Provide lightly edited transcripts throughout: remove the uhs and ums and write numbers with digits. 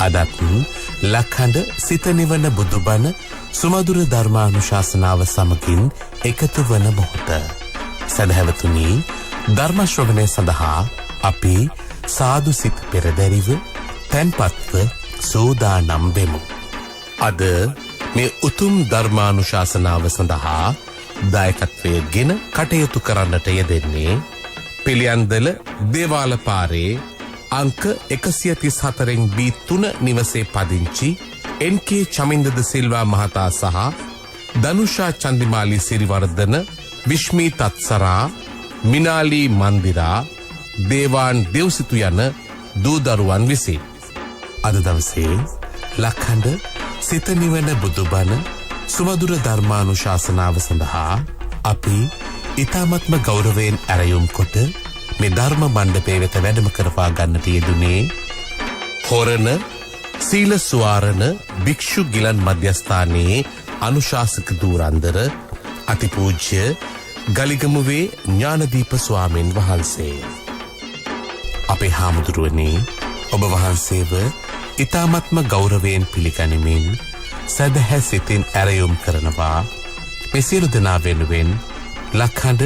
අදත් ලක්හඬ සිත නිවන බුදුබණ සුමధుර ධර්මානුශාසනාව සමගින් එකතු වන මොහොත. සදහැවතුනි, ධර්ම ශ්‍රවණය සඳහා අපි සාදු සිත පෙරදැරිව තැන්පත්ව සෝදානම් වෙමු. අද මේ උතුම් ධර්මානුශාසනාව සඳහා දායකත්වයේ ගෙන කටයුතු කරන්නට යෙදෙන්නේ පිළියන්දල දේවාල පාරේ අංක 134 B3 නිවසේ පදිංචි NK චමින්දද සිල්වා මහතා සහ දනුෂා චන්දිමාලි සිරිවර්ධන, විශ්මී තත්සරා, මිනාලි මන්දිරා, දේවාන් දෙව්සිතු යන දූ දරුවන් විසින් අද දවසේ ලක්හඬ සිත නිවන බුදුබණ සුමధుර ධර්මානුශාසනාව සඳහා අපි ඊ타මත්ම ගෞරවයෙන් ඇරයුම් කොට මේ ධර්ම මණ්ඩපයේ වෙත වැඩම කරවා ගන්නට යෙදුනේ හොරණ සීල ස්වාරණ භික්ෂු ගිලන් මධ්‍යස්ථානයේ අනුශාසක ධූරන්දර අතිපූජ්‍ය ගලිගමුවේ ඥානදීප ස්වාමීන් වහන්සේ. අපේ හාමුදුරුවනේ, ඔබ වහන්සේව ඊ타මත්ම ගෞරවයෙන් පිළිගනිමින් සදහැ සිතින් ඇරයුම් කරනවා මේ සියලු දෙනා වෙනුවෙන් ලක්හඬ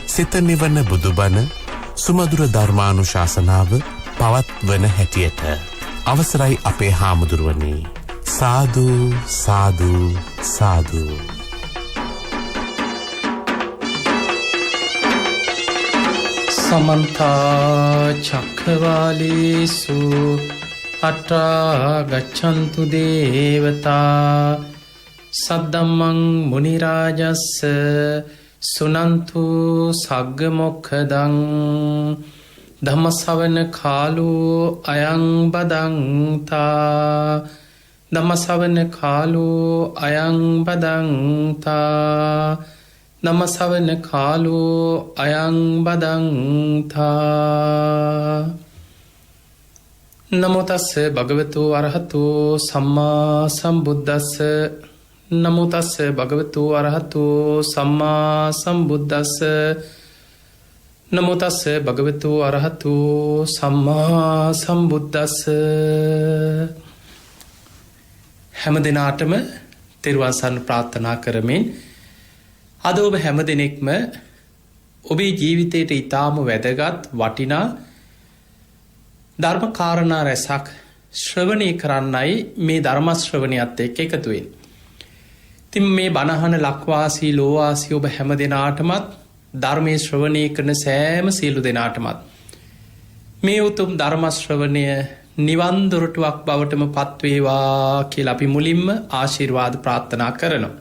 සිත නිවන බුදුබණ සුමధుර ධර්මානුශාසනාව පවත්වන හැටියට අවසරයි අපේ හාමුදුරුවනේ. සාදු සාදු සාදු. සමන්ත චක්ඛවාලේසු අත්‍රා ගච්ඡන්තු දේවතා සද්දම්මං මුනි රාජස්ස සුනන්තු සග්ග මොක්ඛදං ධම්ම ශ්‍රවණ කාලෝ අයං බදන්තා ධම්ම ශ්‍රවණ කාලෝ අයං බදන්තා ධම්ම ශ්‍රවණ කාලෝ අයං බදන්තා. නමෝ තස්ස භගවතු අරහතු සම්මා සම්බුද්දස්ස නමෝ තස්ස භගවතු අරහතු සම්මා සම්බුද්දස්ස නමෝ තස්ස භගවතු අරහතු සම්මා සම්බුද්දස්ස. හැම දිනාටම තෙරුවන් සරණ ප්‍රාර්ථනා කරමින් අද ඔබ හැම දිනෙකම ඔබේ ජීවිතයට ඊටාම වැදගත් වටිනා ධර්ම කාරණා රැසක් ශ්‍රවණය කරන්නයි මේ ධර්ම ශ්‍රවණයත් එක්ක එකතු වෙන්නේ. ඉතින් මේ බණහන ලක්වාසී ලෝවාසී ඔබ හැම දෙනාටමත් ධර්මයේ ශ්‍රවණය කරන සෑම සියලු දෙනාටමත් මේ උතුම් ධර්ම ශ්‍රවණය නිවන් දොරටුවක් බවටම පත් වේවා කියලා අපි මුලින්ම ආශිර්වාද ප්‍රාර්ථනා කරනවා.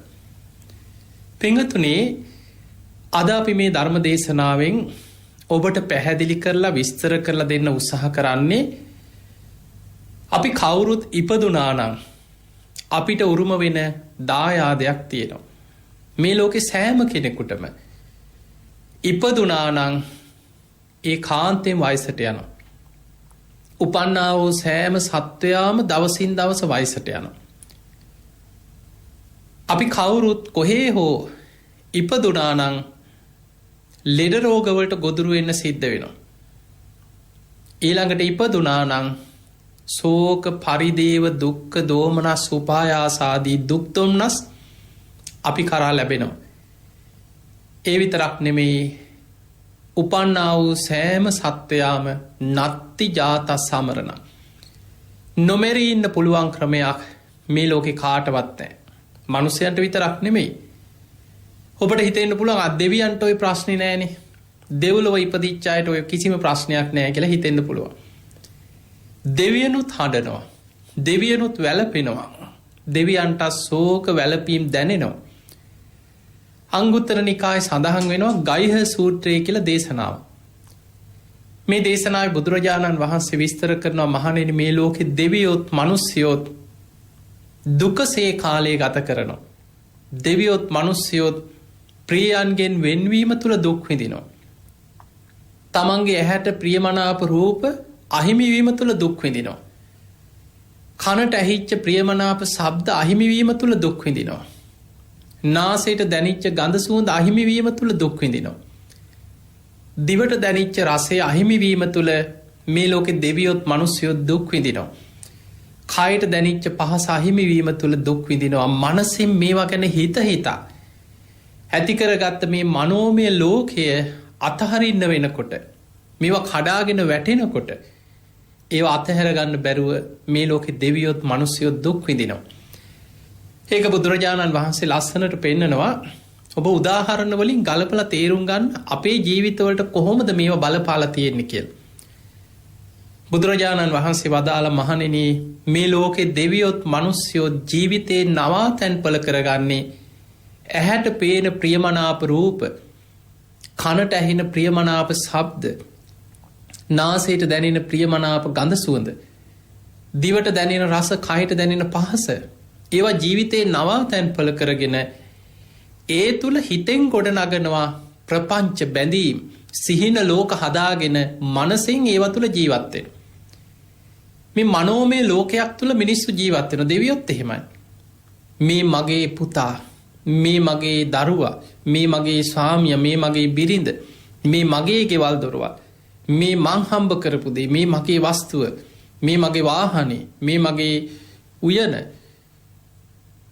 පින්වතුනි, අද අපි මේ ධර්ම දේශනාවෙන් ඔබට පැහැදිලි කරලා විස්තර කරලා දෙන්න උත්සාහ කරන්නේ අපි කවුරුත් ඉපදුනා නම් අපිට උරුම වෙන දායාදයක් තියෙනවා. මේ ලෝකේ සෑම කෙනෙකුටම ඉපදුනා නම් ඒ කාන්තෙන් වයසට යනවා. උපන්නා වූ සෑම සත්වයාම දවසින් දවස වයසට යනවා. අපි කවුරුත් කොහේ හෝ ඉපදුනා නම් ලෙඩ රෝගවලට ගොදුරු වෙන්න සිද්ධ වෙනවා. ඊළඟට ඉපදුනා නම් ශෝක පරිදේව දුක්ඛ දෝමනස් උපායාස ආදී දුක් දුම්නස් අපි කරා ලැබෙනවා. ඒ විතරක් නෙමෙයි, උපන්නා වූ සෑම සත්වයාම නත්ති ජාත සමරණ, නොමෙරී ඉන්න පුළුවන් ක්‍රමයක් මේ ලෝකේ කාටවත් නැහැ. මනුස්සයන්ට විතරක් නෙමෙයි, ඔබට හිතෙන්න පුළුවන් දෙවියන්ට ඔය ප්‍රශ්නේ නෑනේ, දෙව්ලොව ඉපදිච්ච අයට ඔය කිසිම ප්‍රශ්නයක් නෑ කියලා හිතෙන්න පුළුවන්. දෙවියනුත් හඬනවා, දෙවියනුත් වැළපෙනවා, දෙවියන්ට ශෝක වැළපීම් දැනෙනවා. අංගුත්තර නිකායේ සඳහන් වෙනවා ගයිහ සූත්‍රය කියලා දේශනාව. මේ දේශනාවේ බුදුරජාණන් වහන්සේ විස්තර කරනවා, මහණෙනි, මේ ලෝකේ දෙවියොත් මිනිස්යොත් දුකසේ කාලය ගත කරනවා. දෙවියොත් මිනිස්යොත් ප්‍රියයන්ගෙන් වෙන්වීම තුළ දුක් විඳිනවා. තමන්ගේ ඇහැට ප්‍රියමනාප රූප අහිමිවීම තුළ දුක් විඳිනවා. කනට ඇහිච්ච ප්‍රියමනාප ශබ්ද අහිමිවීම තුළ දුක් විඳිනවා. නාසයට දැනිච්ච ගඳ සුවඳ අහිමිවීම තුළ දුක් විඳිනවා. දිවට දැනිච්ච රසය අහිමිවීම තුළ මේ ලෝකෙ දෙවියොත් මිනිස්යොත් දුක් විඳිනවා. කයට දැනිච්ච පහස අහිමිවීම තුළ දුක් විඳිනවා. මනසින් මේවා ගැන හිත හිතා ඇතිකරගත්ත මේ මනෝමය ලෝකය අතහරින්න වෙනකොට මේවා කඩාගෙන වැටෙනකොට ඒ අතහැරගන්න බැරුව මේ ලෝකෙ දෙවියොත් මනුස්යොත් දුක් විඳිනවා. ඒක බුදුරජාණන් වහන්සේ ලස්සනට පෙන්නනවා. ඔබ උදාහරණ වලින් ගලපල තේරුම් ගන්න අපේ ජීවිතවලට කොහොමද මේවා බලපාලා තියෙන්නේ කියලා. බුදුරජාණන් වහන්සේ වදාළ මහණෙනි මේ ලෝකේ දෙවියොත් මනුස්යෝ ජීවිතේ නවාතැන්පල කරගන්නේ ඇහැට පේන ප්‍රියමනාප රූප, කනට ඇහෙන ප්‍රියමනාප ශබ්ද, නාසයට දැනෙන ප්‍රියමනාප ගඳ සුවඳ, දිවට දැනෙන රස, කයට දැනෙන පහස, ඒවා ජීවිතේ නවාතැන්පල කරගෙන ඒ තුළ හිතෙන් ගොඩ නගනවා ප්‍රපංච බැඳීම්, සිහින ලෝක හදාගෙන මනසින් ඒවා තුළ ජීවත්වෙන. මේ මනෝමය ලෝකයක් තුළ මිනිස්සු ජීවත්වෙන. දෙවියොත් එහෙමයි. මේ මගේ පුතා, මේ මගේ දරුවා, මේ මගේ ස්වාමිය, මේ මගේ බිරිඳ, මේ මගේ ගෙවල් දොරවල්, මේ මං හම්බ කරපු දේ, මේ මගේ වස්තුව, මේ මගේ වාහනේ, මේ මගේ උයන,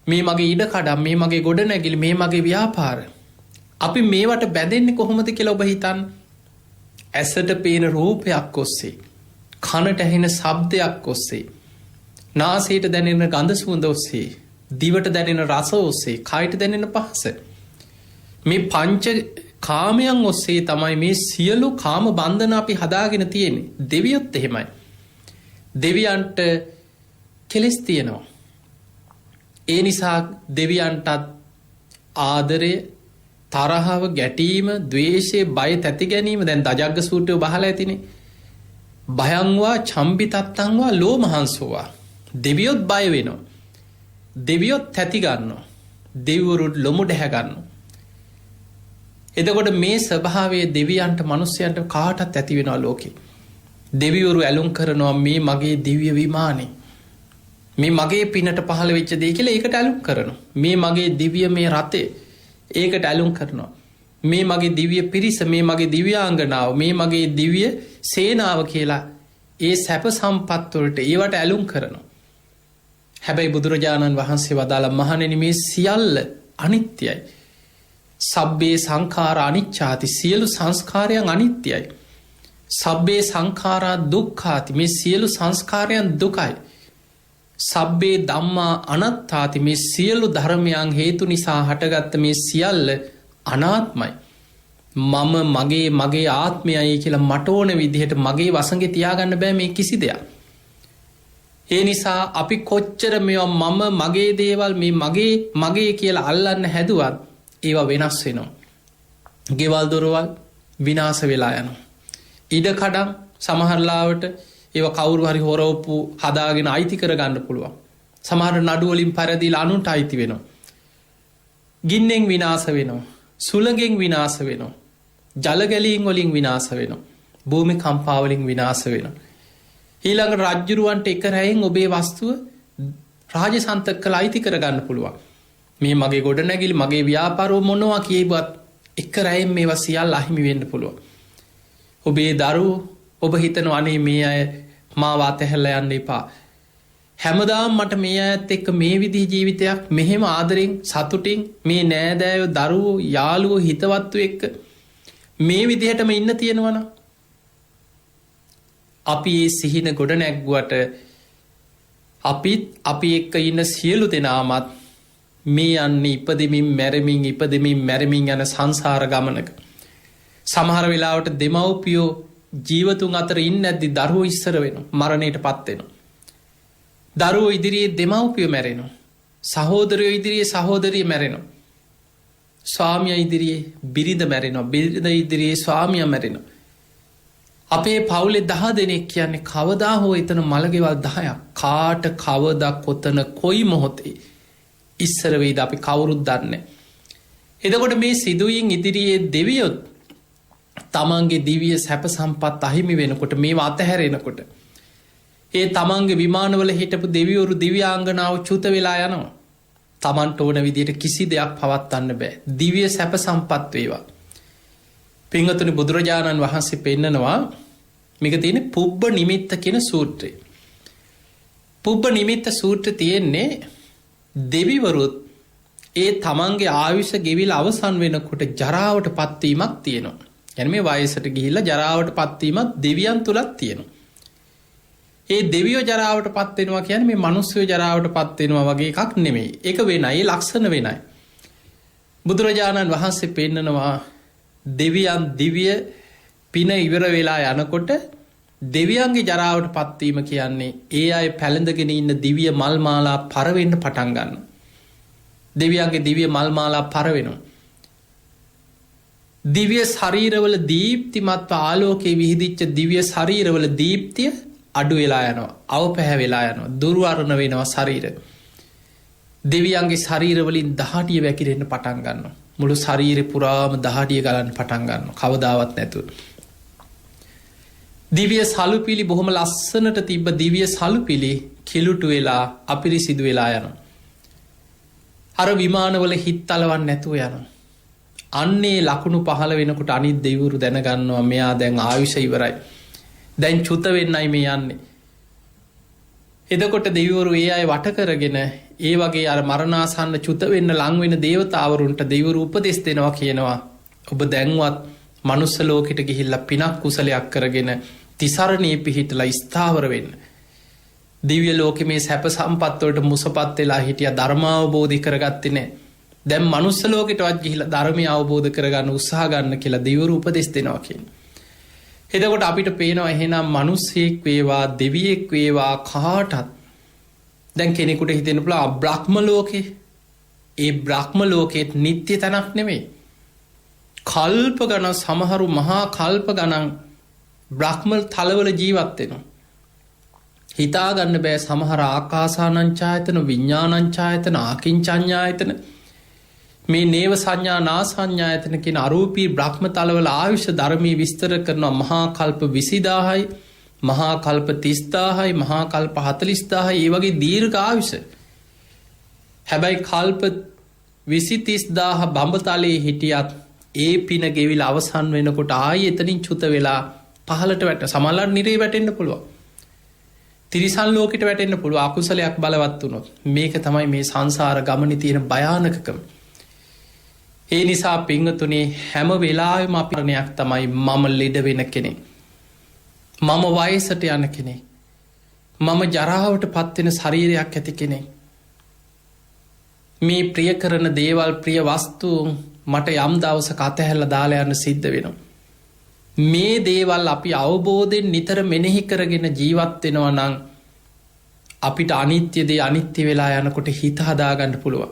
මේ මගේ ඉඩකඩම්, මේ මගේ ගොඩනැගිලි, මේ මගේ ව්‍යාපාර. අපි මේවට බැඳෙන්නේ කොහොමද කියලා ඔබ හිතන්න. ඇසට පේන රූපයක් ඔස්සේ, කනට ඇහෙන ශබ්දයක් ඔස්සේ, නාසයට දැනෙන ගඳ සුවඳ ඔස්සේ, දිවට දැනෙන රස ඔස්සේ, කයට දැනෙන පහස. මේ පංච කාමයන් ඔස්සේ තමයි මේ සියලු කාම බන්ධන අපි හදාගෙන තියෙන්නේ. දෙවියොත් එහෙමයි. දෙවියන්ට කෙලෙස් තියෙනවා. ඒ නිසා දෙවියන්ටත් ආදරය, තරහව, ගැටීම, ද්වේෂය, බය තැති ගැනීම දැන් දජග්ග සූත්‍රය බහලා ඇතිනේ. භයංවා චම්බිතත්තංවා ලෝමහංසෝවා. දෙවියොත් බය වෙනවා. දෙවියොත් තැති ගන්නවා. දෙවිවරුත් ලොමු ඩැහැ ගන්නවා. එතකොට මේ ස්වභාවයේ දෙවියන්ට මනුස්සයන්ට කාටත් ඇති වෙනවා ලෝකේ. දෙවිවරු ඇලුම් කරනවා මේ මගේ දිව්‍ය විමානේ, මේ මගේ පිනට පහළ වෙච්ච දේ කියලා ඒකට ඇලුම් කරනවා. මේ මගේ දිව්‍ය මේ රතේ ඒකට ඇලුම් කරනවා. මේ මගේ දිව්‍ය පිරිස, මේ මගේ දිව්‍යාංගනාව, මේ මගේ දිව්‍ය සේනාව කියලා ඒ සැප සම්පත් වලට ඒවට ඇලුම් කරනවා. හැබැයි බුදුරජාණන් වහන්සේ වදාළ මහණෙනි මේ සියල්ල අනිත්‍යයි. සබ්බේ සංඛාර අනිච්චාති. සියලු සංස්කාරයන් අනිත්‍යයි. සබ්බේ සංඛාරා දුක්ඛාති. මේ සියලු සංස්කාරයන් දුකයි. සබ්බේ ධම්මා අනාත්තාති. මේ සියලු ධර්මයන් හේතු නිසා හටගත්ත මේ සියල්ල අනාත්මයි. මම මගේ මගේ ආත්මයයි කියලා මට ඕන විදිහට මගේ වසඟේ තියාගන්න බෑ මේ කිසි දෙයක්. ඒ නිසා අපි කොච්චර මේවා මම මගේ දේවල් මේ මගේ කියලා අල්ලන්න හැදුවත් ඒවා වෙනස් වෙනවා. ගෙවල් දොරවල් විනාශ වෙලා යනවා. ඉඩකඩම් සමහරලාවට ඒවා කවුරු හරි හොරවපු හදාගෙන අයිති කරගන්න පුළුවන්. සමහර නඩු වලින් පෙරදිලා අනුන්ට අයිති වෙනවා. ගින්නෙන් විනාශ වෙනවා. සුළඟෙන් විනාශ වෙනවා. ජල ගැලීම් වලින් විනාශ වෙනවා. භූමි කම්පා වලින් විනාශ වෙනවා. ඊළඟ රජ්ජුරුවන්ට එක රැයෙන් ඔබේ වස්තුව රාජසන්තක කළ අයිති කරගන්න පුළුවන්. මේ මගේ ගොඩනැගිලි, මගේ ව්‍යාපාරෝ මොනවා කියේවත් එක රැයෙන් මේවා සියල්ල අහිමි වෙන්න පුළුවන්. ඔබේ දරුවෝ ඔබ හිතනවා අනේ මේ අය මාව අතහැරලා යන්න එපා. හැමදාම මට මේ අයත් එක්ක මේ විදිහේ ජීවිතයක් මෙහෙම ආදරෙන් සතුටින් මේ නෑදෑයෝ, දරුවෝ, යාළුවෝ, හිතවත්තු එක්ක මේ විදිහටම ඉන්න තියෙනවනම් අපි ඒ සිහින ගොඩ නැග්ගුවට අපි එක්ක ඉන්න සියලු දෙනාමත් මේ යන්නේ ඉපදෙමින් මැරෙමින් ඉපදෙමින් මැරෙමින් යන සංසාර ගමනක. සමහර වෙලාවට දෙමව්පියෝ ජීවතුන් අතර ඉන්න ඇද්දි දරුවෝ ඉස්සර වෙනවා, මරණයට පත් වෙනවා. දරුවෝ ඉදිරියේ දෙමව්පියෝ මැරෙනවා. සහෝදරයෝ ඉදිරියේ සහෝදරිය මැරෙනවා. ස්වාමියා ඉදිරියේ බිරිඳ මැරෙනවා. බිරිඳ ඉදිරියේ ස්වාමියා මැරෙනවා. අපේ පවුලේ 10 දෙනෙක් කියන්නේ කවදා හෝ එතන මළගෙවල් 10ක්. කාට කවදා කොතන කොයි මොහොතේ ඉස්සර වෙයිද අපි කවුරුත් දන්නේ නැහැ. එතකොට මේ සිදුවීම් ඉදිරියේ දෙවියොත් තමන්ගේ දිව්‍ය සැප සම්පත් අහිමි වෙනකොට, මේවා අතහැරෙනකොට, ඒ තමන්ගේ විමානවල හිටපු දෙවිවරු දිව්‍යාංගනාව චුත වෙලා යනවා. තමන්ට ඕන විදිහට කිසි දෙයක් පවත්වන්න බෑ. දිව්‍ය සැප සම්පත් වේවා. පින්වතුනි, බුදුරජාණන් වහන්සේ පෙන්නනවා මේක තියෙන්නේ පුබ්බ නිමිත්ත කියන සූත්‍රය. පුබ්බ නිමිත්ත සූත්‍ර තියෙන්නේ දෙවිවරුත් ඒ තමන්ගේ ආයුෂ ගෙවිල අවසන් වෙනකොට ජරාවට පත්වීමක් තියෙනවා. යන මේ වයසට ගිහිල්ලා ජරාවට පත්වීමත් දෙවියන් තුළත් තියෙනවා. ඒ දෙවියෝ ජරාවට පත්වෙනවා කියන මේ මනුස්්‍යයෝ ජරාවට පත්වෙනවා වගේ එකක් නෙමෙයි. එක වෙනයි ලක්ෂණ වෙනයි. බුදුරජාණන් වහන්සේ පෙන්නනවා දෙවියන් දිවිය පින ඉවර වෙලා යනකොට දෙවියන්ගේ ජරාවට පත්වීම කියන්නේ ඒ අය පැළඳගෙන ඉන්න දිවිය මල්මාලා පරවෙන්න පටන්ගන්න. දෙවියන්ගේ දිවිය මල්මාලා පරවෙනවා. දිවිය ශරීරවල දීප්තිමත්ව ආලෝකයේ විහිදිච්ච දිවිය ශරීරවල දීප්තිය අඩු වෙලා යනවා. අව පැහැ වෙලා යනවා. දුර්වරණ වෙනවා ශරීර. දෙවියන්ගේ ශරීරවලින් දහටිය වැකිරෙන්න පටන් ගන්න. මුළු ශරීර පුරාම දහටිය ගලන්න පටන් ගන්න. කවදාවත් නැතුව. දිවිය සලුපිලි බොහොම ලස්සනට තිබ්බ දිවිය සලුපිලි කිලුටු වෙලා අපිරිසිදු වෙලා යනවා. අර විමානවල හිත් අලවන්න නැතුව යනවා. අන්නේ ලකුණු පහළ වෙනකොට අනිත් දෙවිවරු දැනගන්නවා මෙයා දැන් ආයුෂ ඉවරයි. දැන් චුත වෙන්නයි මේ යන්නේ. එදකොට දෙවිවරු ඒ අය වට කරගෙන ඒ වගේ අර මරණාසන්න චුත වෙන්න ලං වෙන දේවතාවරුන්ට දෙවිවරු උපදෙස් දෙනවා කියනවා. ඔබ දැන්වත් මනුස්ස ලෝකෙට ගිහිල්ලා පිනක් කුසලයක් කරගෙන තිසරණයේ පිහිටලා ස්ථාවර වෙන්න. දිව්‍ය ලෝකෙ මේ සැප සම්පත්වලට මුසපත් වෙලා හිටිය ධර්මාවබෝධි කරගත්තේ නෑ. දැන් මනුස්ස ලෝකෙටවත් ගිහිල්ලා ධර්මය අවබෝධ කරගන්න උත්සාහ ගන්න කියලා දෙවිවරු උපදෙස් දෙනවා කියන්නේ. එතකොට අපිට පේනවා එහෙනම් මනුස්සයෙක් වේවා දෙවියෙක් වේවා කාටත් දැන් කෙනෙකුට හිතෙන්න පුළුවන් බ්‍රහ්ම ලෝකේ ඒ බ්‍රහ්ම ලෝකෙත් නිත්‍ය තැනක් නෙමෙයි. කල්ප ගණන් සමහරු මහා කල්ප ගණන් බ්‍රහ්ම තලවල ජීවත් වෙනවා. හිතාගන්න බෑ සමහර ආකාසානංචායතන විඤ්ඤාණංචායතන ආකින්චඤ්ඤායතන මේ නේව සංඥා නා සංඥායතන කියන අරූපී බ්‍රහ්ම තලවල ආයුෂ ධර්මී විස්තර කරනවා මහා කල්ප 20000යි මහා කල්ප 30000යි මහා කල්ප 40000යි ඒ වගේ දීර්ඝ ආයුෂ. හැබැයි කල්ප 20000 බඹතලයේ හිටියත් ඒ පින ගෙවිලා අවසන් වෙනකොට ආයි එතනින් චුත වෙලා පහලට වැට සමහරවල් නිරේ වැටෙන්න පුළුවන්. තිරිසන් ලෝකෙට වැටෙන්න පුළුවන් අකුසලයක් බලවත් වුණොත්. මේක තමයි මේ සංසාර ගමනේ තියෙන භයානකකම. ඒ නිසා පිංගතුනේ හැම වෙලාවෙම අපිරණයක් තමයි මම ලෙඩ වෙන කෙනෙක්. මම වයසට යන කෙනෙක්. මම ජරාවට පත්වෙන ශරීරයක් ඇති කෙනෙක්. මේ ප්‍රිය කරන දේවල් ප්‍රිය වස්තු මට යම් දවසක අතහැරලා දාලා යන්න සිද්ධ වෙනවා. මේ දේවල් අපි අවබෝධයෙන් නිතර මෙනෙහි කරගෙන ජීවත් වෙනවා නම් අපිට අනිත්‍ය දේ අනිත්‍ය වෙලා යනකොට හිත හදාගන්න පුළුවන්.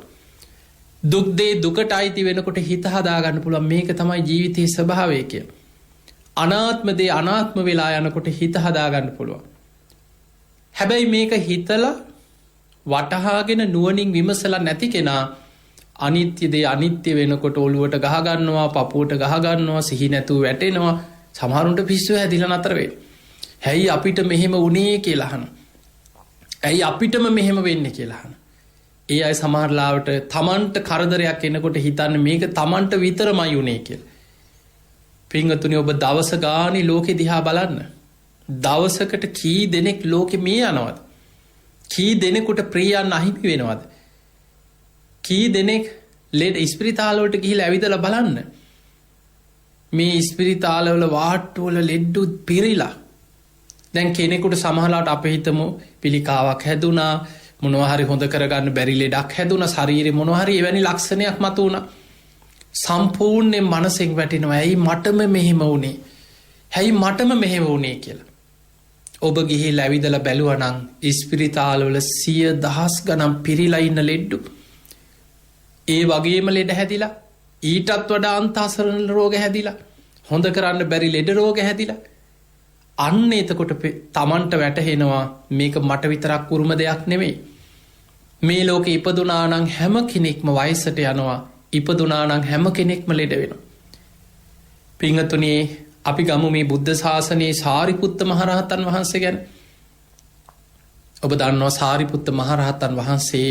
දුක් දේ දුකට අයිති වෙනකොට හිත හදාගන්න පුළුවන්. මේක තමයි ජීවිතයේ ස්වභාවය කියලා. අනාත්ම දේ අනාත්ම වෙලා යනකොට හිත හදාගන්න පුළුවන්. හැබැයි මේක හිතලා වටහාගෙන නුවණින් විමසලා නැති කෙනා අනිත්‍ය දේ අනිත්‍ය වෙනකොට ඔළුවට ගහගන්නවා පපුවට ගහගන්නවා සිහි නැතුව වැටෙනවා. සමහරුන්ට පිස්සුව හැදිලා නතර වෙයි. ඇයි අපිට මෙහෙම වුණේ කියලා අහන. ඇයි අපිටම මෙහෙම වෙන්නේ කියලා අහන. ඒ අය සමහරලාවට තමන්ට කරදරයක් එනකොට හිතන්නේ මේක තමන්ට විතරමයි උනේ කියලා. පින්වතුනි ඔබ දවස ගානේ ලෝකෙ දිහා බලන්න. දවසකට කී දෙනෙක් ලෝකෙ මේ යනවද? කී දෙනෙකුට ප්‍රියයන් අහිමි වෙනවද? කී දෙනෙක් ලෙඩ ඉස්පිරිතාලවලට ගිහිල්ලා ඇවිදලා බලන්න. මේ ඉස්පිරිතාලවල වාට්ටුවල ලෙඩ්ඩු පිරිලා. දැන් කෙනෙකුට සමහරලාට අපේ හිතමු පිළිකාවක් හැදුනා මොනවා හරි හොඳ කරගන්න බැරි ලෙඩක් හැදුනා ශරීරේ මොනවා හරි එවැනි ලක්ෂණයක් මතුවුණා. සම්පූර්ණයෙන් මනසෙන් වැටෙනවා ඇයි මටම මෙහෙම වුනේ? ඇයි මටම මෙහෙම වුනේ කියලා. ඔබ ගිහිල්ලා ඇවිදලා බැලුවා නම් ඉස්පිරිතාලවල 100,000 ගණන් පිරීලා ඉන්න ලෙඩ්ඩු. ඒ වගේම ලෙඩ හැදිලා ඊටත් වඩා අන්තාසරණ රෝග හැදිලා හොඳ කරන්න බැරි ලෙඩ රෝග හැදිලා අන්න එතකොට තමන්ට වැටහෙනවා මේක මට විතරක් උරුම දෙයක් නෙමෙයි. මේ ලෝකෙ ඉපදුනා නම් හැම කෙනෙක්ම වයසට යනවා. ඉපදුනා නම් හැම කෙනෙක්ම ලෙඩ වෙනවා. පින්වතුනි අපි ගමු මේ බුද්ධ ශාසනයේ සාරිපුත්ත මහරහතන් වහන්සේ ගැන. ඔබ දන්නවා සාරිපුත්ත මහරහතන් වහන්සේ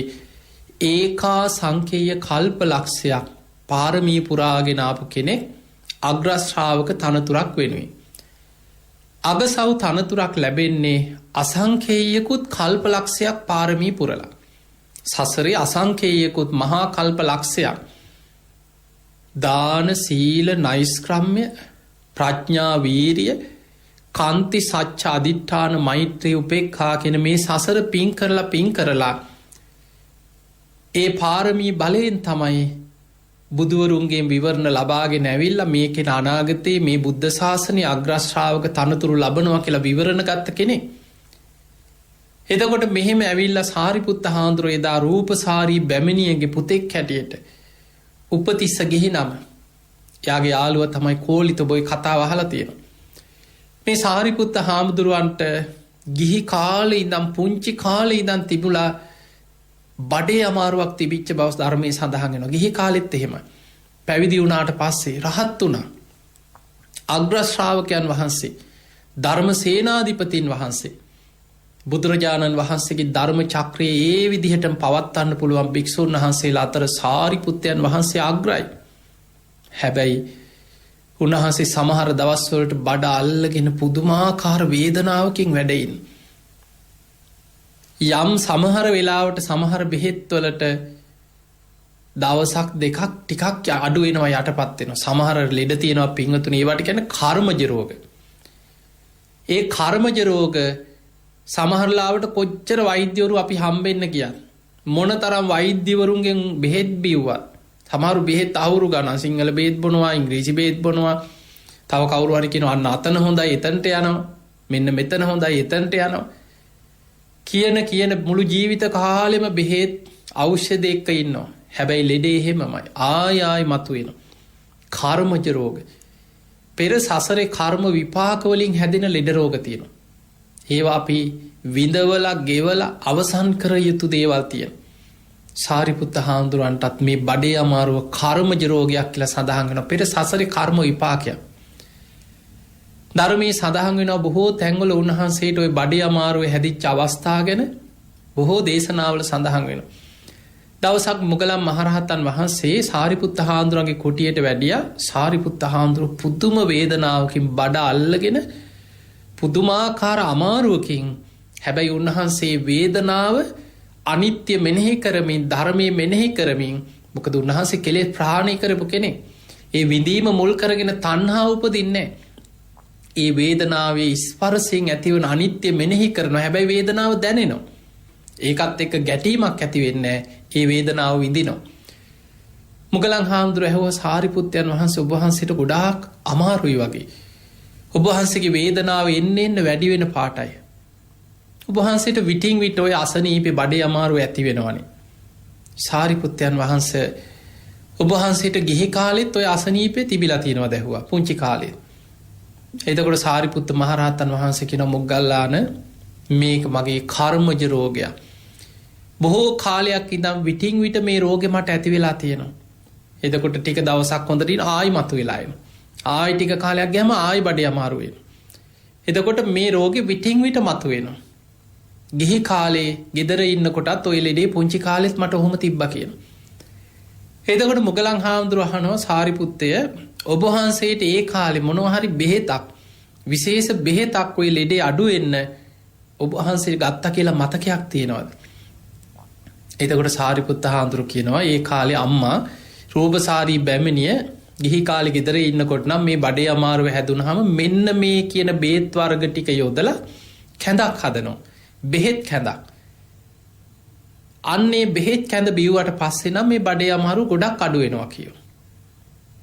ඒකා සංකේය කල්ප ලක්ෂයක් පාරමී පුරාගෙන ආපු කෙනෙක් අග්‍රශ්‍රාවක තනතුරක් වෙනුවෙන්. අගසව් තනතුරක් ලැබෙන්නේ අසංකේයකුත් කල්පලක්ෂයක් පාරමී පුරලා. සසරේ අසංකේයකුත් මහා කල්ප ලක්ෂයක් දාන සීල නෛස්ක්‍රම්‍ය ප්‍රඥා වීරිය කන්ති සච්ච අධිට්ඨාන මෛත්‍රී උපේක්ඛා කියන මේ සසර පින් කරලා ඒ පාරමී බලයෙන් තමයි බුදුවරුන්ගේ විවරණ ලබාගෙන ඇවිල්ලා මේකෙන අනාගතයේ මේ බුද්ධ ශාසනය අග්‍රශ්‍රාවක තනතුරු ලබනවා කියලා විවරණ ගත්ත කෙනෙක්. එතකොට මෙහෙම ඇවිල්ලා සාරිපුත්ත හාමුදුරුවෝ එදා රූපසාරී බැමිණියගේ පුතෙක් හැටියට උපතිස්ස ගිහි නම. එයාගේ යාළුව තමයි කෝලිත බොයි කතාව අහලා තියෙනවා. මේ සාරිපුත්ත හාමුදුරුවන්ට ගිහි කාලේ ඉඳන් පුංචි කාලේ ඉඳන් තිබුණා බඩේ අමාරුවක් තිබිච්ච බව ධර්මයේ සඳහන් වෙනවා. ගිහි කාලෙත් එහෙමයි. පැවිදි වුණාට පස්සේ රහත් වුණා. අග්‍ර ශ්‍රාවකයන් වහන්සේ, ධර්ම සේනාධිපතින් වහන්සේ, බුදුරජාණන් වහන්සේගේ ධර්ම චක්‍රයේ ඒ විදිහටම පවත්වන්න පුළුවන් භික්ෂුන් වහන්සේලා අතර සාරිපුත්තයන් වහන්සේ අග්‍රයි. හැබැයි උන්වහන්සේ සමහර දවස්වලට බඩ අල්ලගෙන පුදුමාකාර වේදනාවකින් වැඩ ඉන්නේ. යම් සමහර වෙලාවට සමහර බෙහෙත්වලට දවසක් දෙකක් ටිකක් අඩු වෙනවා යටපත් වෙනවා. සමහර ලෙඩ තියෙනවා පින්වතුනි, ඒවට කියන්නේ කර්මජ රෝග. ඒ කර්මජ රෝග සමහරලාවට කොච්චර වෛද්‍යවරු අපි හම්බෙන්න කියන්න. මොනතරම් වෛද්‍යවරුන්ගෙන් බෙහෙත් බිව්වත් සමහරු බෙහෙත් අවුරු ගණන් සිංහල බෙහෙත් බොනවා, ඉංග්‍රීසි බෙහෙත් බොනවා. තව කවුරු හරි කියනවා අන්න අතන හොඳයි එතනට යනවා. මෙන්න මෙතන හොඳයි එතනට යනවා. කියන මුළු ජීවිත කාලෙම බෙහෙත් ඖෂධ එක්ක ඉන්නවා. හැබැයි ලෙඩේ එහෙමමයි. ආයි මතුවෙනවා. කර්මජ රෝග. පෙර සසරේ කර්ම විපාක වලින් හැදෙන ලෙඩ රෝග තියෙනවා. ඒවා අපි විඳවලා ගෙවලා අවසන් කර යුතු දේවල් තියෙනවා. සාරිපුත්ත හාමුදුරන්ටත් මේ බඩේ අමාරුව කර්මජ රෝගයක් කියලා සඳහන් වෙනවා. පෙර සසරේ කර්ම විපාකයක්. ධර්මයේ සඳහන් වෙනවා බොහෝ තැන්වල උන්වහන්සේට ওই බඩේ අමාරුවේ හැදිච්ච අවස්ථා ගැන බොහෝ දේශනාවල සඳහන් වෙනවා. දවසක් මුගලන් මහරහතන් වහන්සේ සාරිපුත්ත හාමුදුරන්ගේ කුටියට වැඩියා. සාරිපුත්ත හාමුදුරුවෝ පුදුම වේදනාවකින් බඩ අල්ලගෙන පුදුමාකාර අමාරුවකින්, හැබැයි උන්වහන්සේ වේදනාව අනිත්‍ය මෙනෙහි කරමින් ධර්මයේ මෙනෙහි කරමින්, මොකද උන්වහන්සේ කෙලෙස් ප්‍රහාණය කරපු කෙනෙක්. ඒ විඳීම මුල් කරගෙන තණ්හාව උපදින්නේ නැහැ. ඒ වේදනාවේ ස්පර්ශයෙන් ඇතිවන අනිත්‍ය මෙනෙහි කරනවා. හැබැයි වේදනාව දැනෙනවා. ඒකත් එක්ක ගැටීමක් ඇති වෙන්නේ නැහැ. ඒ වේදනාව විඳිනවා. මුගලන් හාමුදුරුවෝ ඇහුවා සාරිපුත්තයන් වහන්සේ ඔබ වහන්සේට ගොඩාක් අමාරුයි වගේ. ඔබ වහන්සේගේ වේදනාව එන්න වැඩි වෙන පාටයි. ඔබ වහන්සේට විටින් විට ඔය අසනීපේ බඩේ අමාරුව ඇති වෙනවනේ. සාරිපුත්තයන් වහන්සේ ඔබ වහන්සේට ගිහි කාලෙත් ඔය අසනීපේ තිබිලා තියෙනවද ඇහුවා පුංචි කාලේ. එතකොට සාරිපුත්ත මහරහතන් වහන්සේ කියන මොග්ගල්ලාන මේක මගේ කර්මජ රෝගයක්. බොහෝ කාලයක් ඉඳන් විටින් විට මේ රෝගේ මට ඇති වෙලා තියෙනවා. එතකොට ටික දවසක් හොඳට ආයි මතුවෙලා එනවා. ආයි ටික කාලයක් ගියාම ආයි බඩේ අමාරු වෙනවා. එතකොට මේ රෝගේ විටින් විට මතුවෙනවා. ගිහි කාලේ ගෙදර ඉන්නකොටත් ඔය ලෙඩේ පුංචි කාලෙත් මට ඔහොම තිබ්බා කියනවා. එතකොට මුගලන් හාමුදුරුවෝ අහනවා සාරිපුත්තය ඔබ වහන්සේට ඒ කාලේ මොනවා හරි බෙහෙතක්, විශේෂ බෙහෙතක් ඔය ලෙඩේ අඩු වෙන්න ඔබ වහන්සේ ගත්තා කියලා මතකයක් තියෙනවද? එතකොට සාරිපුත්ත හාමුදුරුවෝ කියනවා ඒ කාලේ අම්මා රූපසාරී බැමිණිය ගිහි කාලේ ගෙදර ඉන්නකොට නම් මේ බඩේ අමාරුව හැදුනහම මෙන්න මේ කියන බේත් වර්ග ටික යොදලා කැඳක් හදනවා. බෙහෙත් කැඳක්. අන්නේ බෙහෙත් කැඳ බිව්වට පස්සේ නම් මේ බඩේ අමාරු ගොඩක් අඩු වෙනවා කියනවා.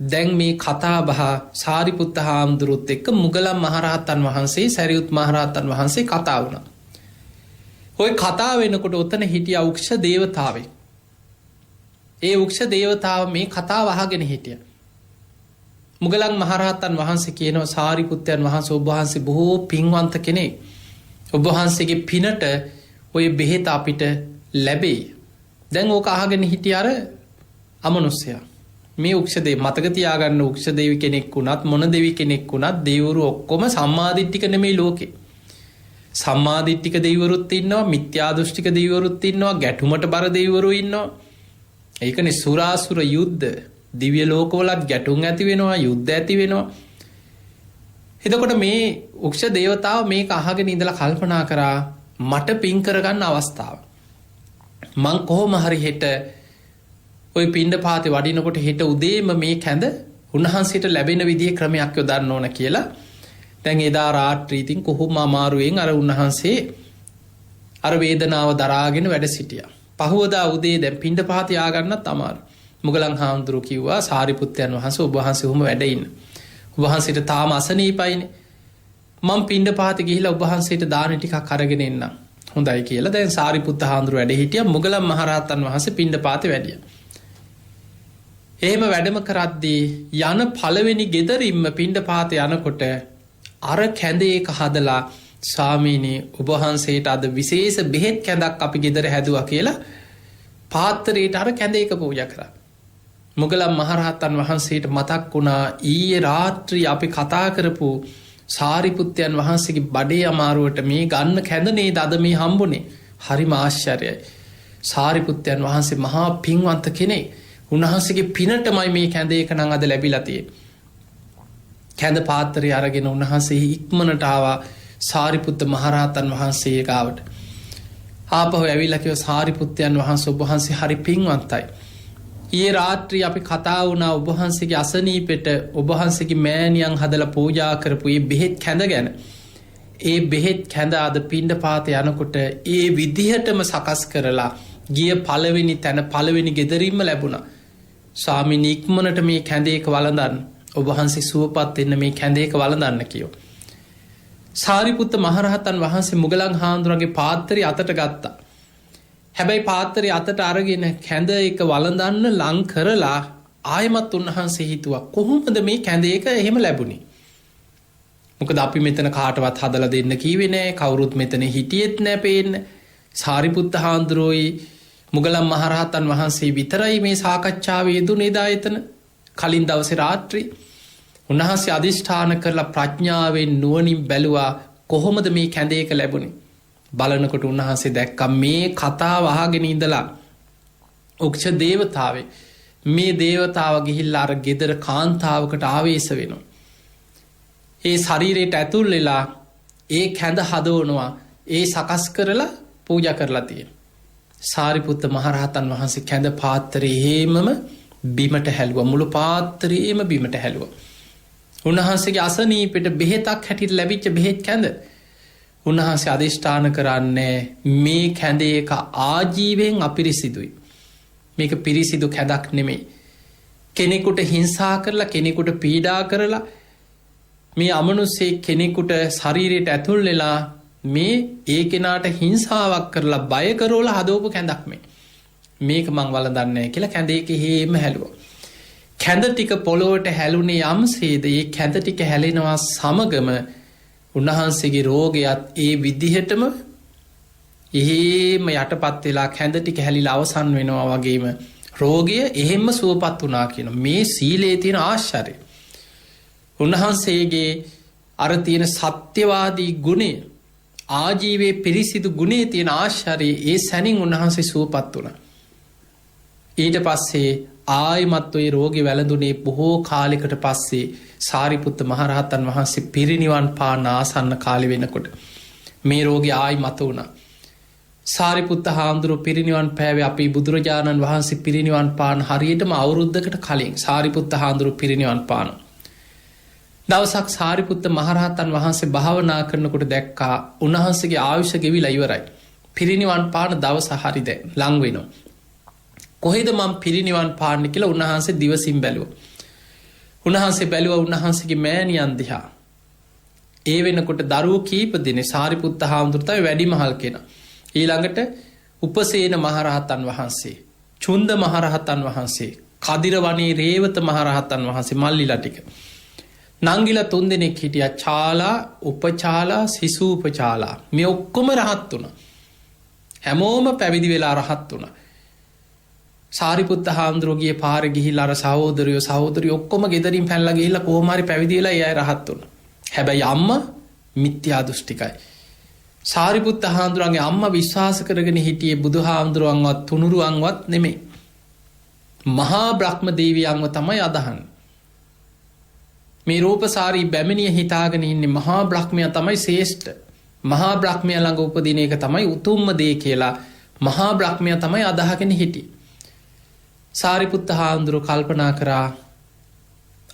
දැන් මේ කතා බහ සාරිපුත්ත හාමුදුරුවොත් එක්ක මුගලන් මහරහතන් වහන්සේ, සරියුත් මහරහතන් වහන්සේ කතා වුණා. ඔය කතා වෙනකොට ඔතන හිටියා උක්ෂ දේවතාවෙක්. ඒ උක්ෂ දේවතාව මේ කතාව අහගෙන හිටියා. මුගලන් මහරහතන් වහන්සේ කියනවා සාරිපුත්තයන් වහන්සේ ඔබ වහන්සේ බොහෝ පින්වන්ත කෙනෙක්. ඔබ වහන්සේගේ පිනට ඔය බෙහෙත අපිට ලැබෙයි. දැන් ඕක අහගෙන හිටිය අර අමනුස්සයා. මේ උක්ෂදේ මතක තියාගන්න උක්ෂ දෙවි කෙනෙක් වුණත් මොන දෙවි කෙනෙක් වුණත් දෙවිවරු ඔක්කොම සම්මාදිට්ඨික නෙමෙයි ලෝකේ. සම්මාදිට්ඨික දෙවිවරුත් ඉන්නවා, මිත්‍යා දෘෂ්ටික දෙවිවරුත් ඉන්නවා, ගැටුමට බර දෙවිවරු ඉන්නවා. ඒකනේ සුරාසුර යුද්ධ. දිව්‍ය ලෝකවලත් ගැටුම් ඇති වෙනවා, යුද්ධ ඇති වෙනවා. එතකොට මේ උක්ෂ දේවතාව මේක අහගෙන ඉඳලා කල්පනා කරා මට පින් කරගන්න අවස්ථාව. මං කොහොම හරි හෙට ඔය පිණ්ඩපාතේ වඩිනකොට හෙට උදේම මේ කැඳ උන්වහන්සේට ලැබෙන විදිහේ ක්‍රමයක් යොදන්න ඕන කියලා. දැන් එදා රාත්‍රී ඉතින් කොහොම අමාරුවෙන් අර උන්වහන්සේ අර වේදනාව දරාගෙන වැඩ සිටියා. පහුවදා උදේ දැන් පිණ්ඩපාතේ ආගන්නත් අමාරු. මුගලන් හාමුදුරුවෝ කිව්වා සාරිපුත්තයන් වහන්සේ ඔබ වහන්සේ උම වැඩ ඉන්න. ඔබ වහන්සේට තාම අසනීපයිනේ. මම පිණ්ඩපාතේ ගිහිල්ලා ඔබ වහන්සේට දාන ටිකක් අරගෙන එන්නම්. හොඳයි කියලා දැන් සාරිපුත්ත හාමුදුරුවෝ වැඩ හිටියා. මුගලන් මහරහතන් වහන්සේ පිණ්ඩපාතේ වැඩියා. එහෙම වැඩම කරද්දී යන පළවෙනි ගෙදරින්ම පිණ්ඩපාතේ යනකොට අර කැඳේ එක හදලා ස්වාමීනී ඔබ වහන්සේට අද විශේෂ බෙහෙත් කැඳක් අපි ගෙදර හැදුවා කියලා පාත්තරයට අර කැඳ එක පූජා කරා. මුගලන් මහරහතන් වහන්සේට මතක් වුණා ඊයේ රාත්‍රී අපි කතා කරපු සාරිපුත්තයන් වහන්සේගේ බඩේ අමාරුවට මේ ගන්න කැඳනේ අද මේ හම්බුනේ. හරිම ආශ්චර්යයි. සාරිපුත්තයන් වහන්සේ මහා පින්වන්ත කෙනෙක්. උන්වහන්සේගේ පිනටමයි මේ කැඳ එක නම් අද ලැබිලා තියෙන්නේ. කැඳ පාත්‍රය අරගෙන උන්වහන්සේ ඉක්මනට ආවා සාරිපුත්ත මහරහතන් වහන්සේ ගාවට. ආපහු ඇවිල්ලා කිව්වා සාරිපුත්තයන් වහන්සේ ඔබ වහන්සේ හරි පින්වන්තයි. ඊයේ රාත්‍රී අපි කතා වුණා ඔබ වහන්සේගේ අසනීපෙට ඔබ වහන්සේගේ මෑණියන් හදලා පූජා කරපු මේ බෙහෙත් කැඳ ගැන. ඒ බෙහෙත් කැඳ අද පිණ්ඩපාතේ යනකොට ඒ විදිහටම සකස් කරලා ගිය පළවෙනි තැන පළවෙනි ගෙදරින්ම ලැබුණා. ස්වාමීනි ඉක්මනට මේ කැඳ එක වළඳන්න. ඔබ වහන්සේ සුවපත් වෙන්න මේ කැඳ එක වළඳන්න කියෝ. සාරිපුත්ත මහරහතන් වහන්සේ මුගලන් හාමුදුරන්ගේ පාත්තරය අතට ගත්තා. හැබැයි පාත්තරය අතට අරගෙන කැඳ එක වළඳන්න ලං කරලා ආයමත් උන්වහන්සේ හිතුවා කොහොමද මේ කැඳ එක එහෙම ලැබුණේ. මොකද අපි මෙතන කාටවත් හදලා දෙන්න කීවේ නෑ. කවුරුත් මෙතන හිටියෙත් නෑ පේන්න. සාරිපුත්ත හාමුදුරුවෝයි මුගලන් මහරහතන් වහන්සේ විතරයි මේ සාකච්ඡාවේ යෙදුනේ එදා එතන. කලින් දවසේ රාත්‍රී උන්වහන්සේ අධිෂ්ඨාන කරලා ප්‍රඥාවෙන් නුවණින් බැලුවා කොහොමද මේ කැඳ එක ලැබුණේ. බලනකොට උන්වහන්සේ දැක්කා මේ කතාව අහගෙන ඉඳලා උක්ෂ දේවතාවේ මේ දේවතාව ගිහිල්ලා අර ගෙදර කාන්තාවකට ආවේශ වෙනවා. ඒ ශරීරයට ඇතුල් වෙලා ඒ කැඳ හදවනවා. ඒ සකස් කරලා පූජා කරලා තියෙන. සාරිපුත්ත මහරහතන් වහන්සේ කැඳ පාත්තරේ හේමම බිමට හැලුවා. මුළු පාත්තරේම බිමට හැලුවා. උන්වහන්සේගේ අසනීපෙට බෙහෙතක් හැටියට ලැබිච්ච බෙහෙත් කැඳ. උන්වහන්සේ අධිෂ්ඨාන කරන්නේ මේ කැඳ එක ආජීවයෙන් අපිරිසිදුයි. මේක පිරිසිදු කැඳක් නෙමෙයි. කෙනෙකුට හිංසා කරලා කෙනෙකුට පීඩා කරලා මේ අමනුස්සේ කෙනෙකුට ශරීරයට ඇතුල් වෙලා මේ ඒ කෙනාට හිංසාවක් කරලා බය කරවල හදවපු කැඳක් මේ. මේක මං වළඳන්නේ කියලා කැඳ එක හේම හැලුවා. කැඳ ටික පොළොවට හැලුනේ යම්සේද ඒ කැඳ ටික හැලෙනවා සමගම උන්වහන්සේගේ රෝගයත් ඒ විදිහටම එහෙම යටපත් වෙලා කැඳ ටික හැලිලා අවසන් වෙනවා වගේම රෝගය එහෙම්ම සුවපත් වුණා කියන මේ සීලයේ තියෙන ආශ්චර්යය. උන්වහන්සේගේ අර තියෙන සත්‍යවාදී ගුණය ආජීවයේ පිරිසිදු ගුණේ තියෙන ආශ්චර්යය ඒ සැනින් උන්වහන්සේ සුවපත් වුණා. ඊට පස්සේ ආයිමත් ඔය රෝගී වැළඳුනේ බොහෝ කාලයකට පස්සේ සාරිපුත්ත මහරහතන් වහන්සේ පිරිනිවන් පාන ආසන්න කාලෙ වෙනකොට මේ රෝගී ආයිමත් වුණා. සාරිපුත්ත හාමුදුරුවෝ පිරිනිවන් පෑවේ අපේ බුදුරජාණන් වහන්සේ පිරිනිවන් පාන හරියටම අවුරුද්දකට කලින් සාරිපුත්ත හාමුදුරුවෝ පිරිනිවන් පානවා. දවසක් සාරිපුත්ත මහරහතන් වහන්සේ භාවනා කරනකොට දැක්කා උන්වහන්සේගේ ආයුෂ ගෙවිලා ඉවරයි. පිරිනිවන් පාන දවස හරි දැන් ලං වෙනවා. කොහෙද මම පිරිනිවන් පාන්නේ කියලා උන්වහන්සේ දිවසින් බැලුවා. උන්වහන්සේ බැලුවා උන්වහන්සේගේ මෑණියන් දිහා. ඒ වෙනකොට දරුවෝ කීප දෙනෙක් සාරිපුත්ත හාමුදුරුවෝ තමයි වැඩිමහල් කෙනා. ඊළඟට උපසේන මහරහතන් වහන්සේ, චුන්ද මහරහතන් වහන්සේ, කදිරවණේ රේවත මහරහතන් වහන්සේ මල්ලිලා ටික. නංගිලා 3 දෙනෙක් හිටියා. චාලා, උපචාලා, සිසූපචාලා. මේ ඔක්කොම රහත් වුණා. හැමෝම පැවිදි වෙලා රහත් වුණා. සාරිපුත්ත හාමුදුරුවෝගේ පාරේ ගිහිල්ලා අර සහෝදරියෝ ඔක්කොම ගෙදරින් පැනලා ගිහිල්ලා කොහොම හරි පැවිදි වෙලා ඒ අය රහත් වුණා. හැබැයි අම්මා මිත්‍යා දෘෂ්ටිකයි. සාරිපුත්ත හාමුදුරුවන්ගේ අම්මා විශ්වාස කරගෙන හිටියේ බුදුහාමුදුරුවන්වත් තුනුරුවන්වත් නෙමෙයි. මහා බ්‍රහ්ම දේවියන්ව තමයි අදහන්නේ. මේ රූපසාරී බැමිණිය හිතාගෙන ඉන්නේ මහා බ්‍රහ්මයා තමයි ශ්‍රේෂ්ඨ. මහා බ්‍රහ්මයා ළඟ උපදින එක තමයි උතුම්ම දේ කියලා මහා බ්‍රහ්මයා තමයි අදහගෙන හිටියේ. සාරිපුත්ත හාමුදුරුවෝ කල්පනා කරා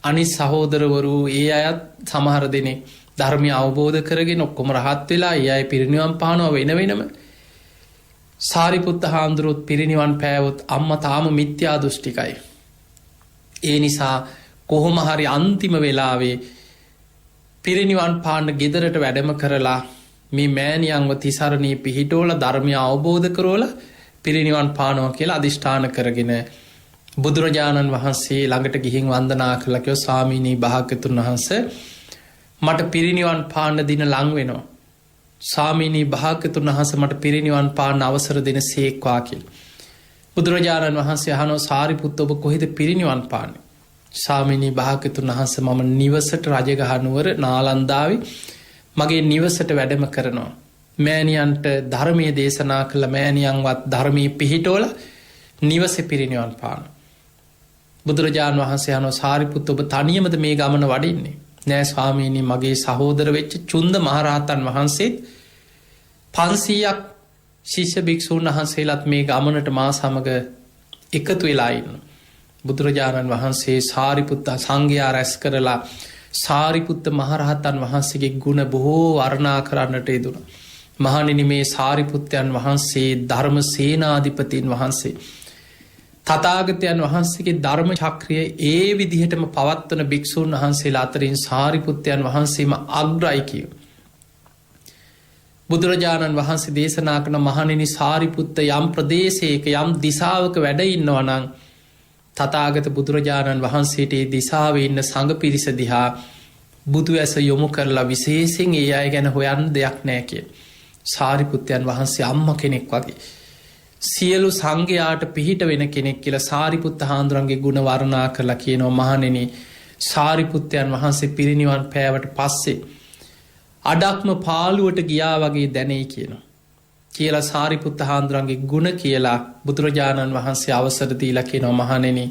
අනිත් සහෝදරවරු ඒ අයත් සමහර දෙනෙක් ධර්මය අවබෝධ කරගෙන ඔක්කොම රහත් වෙලා ඒ අය පිරිනිවන් පානවා වෙන වෙනම. සාරිපුත්ත හාමුදුරුවොත් පිරිනිවන් පෑවොත් අම්මා තාම මිත්‍යා දෘෂ්ටිකයි. ඒ නිසා කොහොම හරි අන්තිම වෙලාවේ පිරිනිවන් පාන්න ගෙදරට වැඩම කරලා මේ මෑණියන්ව තිසරණී පිහිටෝලා ධර්මය අවබෝධ කරෝලා පිරිනිවන් පානවා කියලා අදිෂ්ඨාන කරගෙන බුදුරජාණන් වහන්සේ ළඟට ගිහින් වන්දනා කළා. කිව්වා ස්වාමීනි භාග්‍යතුන් වහන්සේ මට පිරිනිවන් පාන්න දින ලං වෙනවා. ස්වාමීනි භාග්‍යතුන් වහන්සේ මට පිරිනිවන් පාන්න අවසර දෙන සේක්වා කියලා. බුදුරජාණන් වහන්සේ අහනවා සාරිපුත්ත ඔබ කොහෙද පිරිනිවන් පාන්නේ? ස්වාමීනි භාග්‍යතුන් වහන්සේ මම නිවසට රජගහ නුවර නාලන්දාවේ මගේ නිවසට වැඩම කරනවා. මෑණියන්ට ධර්මයේ දේශනා කළ මෑණියන්වත් ධර්මයේ පිහිටෝලා නිවසේ පිරිනිවන් පාන. බුදුරජාණන් වහන්සේ අහනවා සාරිපුත්ත ඔබ තනියමද මේ ගමන වඩින්නේ? නෑ ස්වාමීනි මගේ සහෝදර වෙච්ච චුන්ද මහරහතන් වහන්සේත් 500ක් ශිෂ්‍ය භික්ෂූන් වහන්සේලාත් මේ ගමනට මා සමග එකතු වෙලා ඉන්නවා. බුදුරජාණන් වහන්සේ සාරිපුත්ත සංඝයා රැස් කරලා සාරිපුත්ත මහරහතන් වහන්සේගේ ගුණ බොහෝ වර්ණනා කරන්නට යෙදුණා. මහණෙනි මේ සාරිපුත්තයන් වහන්සේ ධර්ම සේනාධිපතීන් වහන්සේ තථාගතයන් වහන්සේගේ ධර්ම චක්‍රය ඒ විදිහටම පවත්වන භික්ෂූන් වහන්සේලා අතරින් සාරිපුත්තයන් වහන්සේම අග්‍රයි කිය. බුදුරජාණන් වහන්සේ දේශනා කරන මහණෙනි සාරිපුත්ත යම් ප්‍රදේශයක යම් දිසාවක වැඩ ඉන්නවා නම් තථාගත බුදුරජාණන් වහන්සේට ඒ දිසාවේ ඉන්න සංඝ පිරිස දිහා බුදු ඇස යොමු කරලා විශේෂයෙන් ඒ අය ගැන හොයන්න දෙයක් නැහැ කිය. සාරිපුත්තයන් වහන්සේ අම්මා කෙනෙක් වගේ සියලු සංඝයාට පිහිට වෙන කෙනෙක් කියලා සාරිපුත්ත හාමුදුරන්ගේ ගුණ වර්ණනා කරලා කියනවා මහණෙනි සාරිපුත්තයන් වහන්සේ පිරිනිවන් පෑවට පස්සේ අඩක්ම පාළුවට ගියා වගේ දැනෙයි කියනවා. කියලා සාරිපුත්ත හාමුදුරන්ගේ ගුණ කියලා බුදුරජාණන් වහන්සේ අවසර දීලා කියනවා මහණෙනි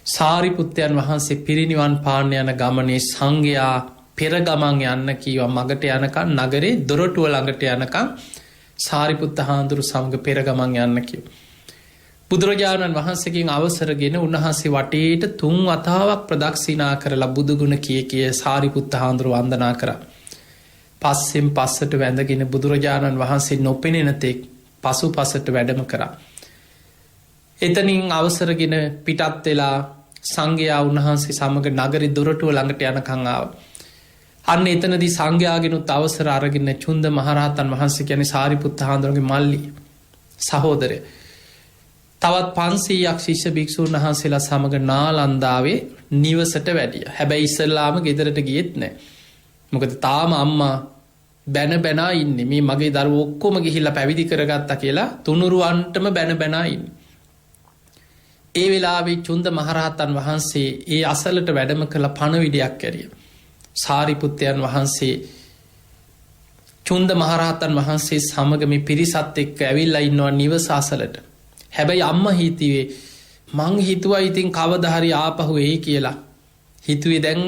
සාරිපුත්තයන් වහන්සේ පිරිනිවන් පාන්න යන ගමනේ සංඝයා පෙර ගමන් යන්න කීවා. මගට යනකම් නගරේ දොරටුව ළඟට යනකම් සාරිපුත්ත හාමුදුරු සමග පෙර ගමන් යන්න කිව්වා. බුදුරජාණන් වහන්සේගෙන් අවසරගෙන උන්වහන්සේ වටේට 3 වතාවක් ප්‍රදක්ෂිනා කරලා බුදුගුණ කිය සාරිපුත්ත හාමුදුරු වන්දනා කරා. පස්සෙන් පස්සට වැඳගෙන බුදුරජාණන් වහන්සේ නොපෙනෙන තෙක් පසුපසට වැඩම කරා. එතනින් අවසරගෙන පිටත් වෙලා සංඝයා උන්වහන්සේ සමග නගරේ දොරටුව ළඟට යනකම් ආවා. අන්න එතනදී සංඝයාගෙනුත් අවසර අරගෙන චුන්ද මහරහතන් වහන්සේ කියන්නේ සාරිපුත්ත හාමුදුරුවන්ගේ මල්ලි සහෝදරය. තවත් 500ක් ශිෂ්‍ය භික්ෂූන් වහන්සේලා සමග නාලන්දාවේ නිවසට වැඩියා. හැබැයි ඉස්සෙල්ලාම ගෙදරට ගියෙත් නැහැ. මොකද තාම අම්මා බැන ඉන්නේ. මේ මගේ දරුවෝ ඔක්කොම ගිහිල්ලා පැවිදි කරගත්තා කියලා තුනුරුවන්ටම බැන ඉන්නේ. ඒ වෙලාවේ චුන්ද මහරහතන් වහන්සේ ඒ අසලට වැඩම කළ පණවිඩයක් ඇරියා. සාරිපුත්තයන් වහන්සේ චුන්ද මහරහතන් වහන්සේ සමග මේ පිරිසත් එක්ක ඇවිල්ලා ඉන්නවා නිවස අසලට. හැබැයි අම්මා හිතුවේ මං හිතුවා ඉතින් කවදා හරි ආපහු එයි කියලා. හිතුවේ දැන්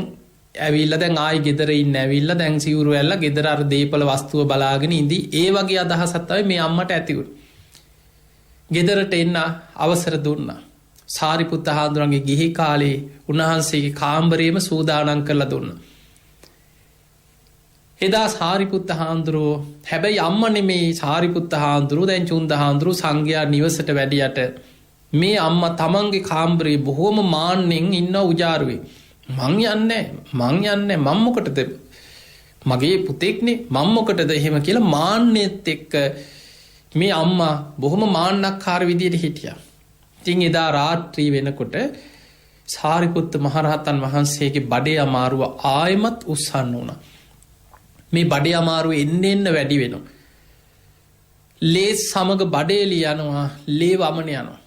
ඇවිල්ලා දැන් ආයි ගෙදර ඉන්න ඇවිල්ලා දැන් සිවුරු ඇල්ලලා ගෙදර අර දීපල වස්තුව බලාගෙන ඉඳි. ඒ වගේ අදහසක් තමයි මේ අම්මට ඇති වුනේ. ගෙදරට එන්න අවසර දුන්නා. සාරිපුත්ත හාමුදුරන්ගේ ගිහි කාලේ උන්වහන්සේගේ කාමරේම සූදානම් කරලා දුන්නා. එදා සාරිපුත්ත හාමුදුරුවෝ හැබැයි අම්මා නෙමේ සාරිපුත්ත හාමුදුරුවෝ දැන් චුන්ද හාමුදුරුවෝ සංඝයා නිවසට වැඩියට මේ අම්මා තමන්ගේ කාමරේ බොහොම මාන්නෙන් ඉන්න උජාරුවේ. මං යන්නේ මං මොකටද මගේ පුතෙක්නේ මං මොකටද එහෙම කියලා මාන්නෙත් එක්ක මේ අම්මා බොහොම මාන්නක්කාර විදියට හිටියා. ඉතින් එදා රාත්‍රී වෙනකොට සාරිපුත්ත මහරහතන් වහන්සේගේ බඩේ අමාරුව ආයෙමත් උස්සන්න වුණා. මේ බඩේ අමාරුව එන්න වැඩි වෙනවා. ලේ සමග බඩේලි යනවා, ලේ වමන යනවා.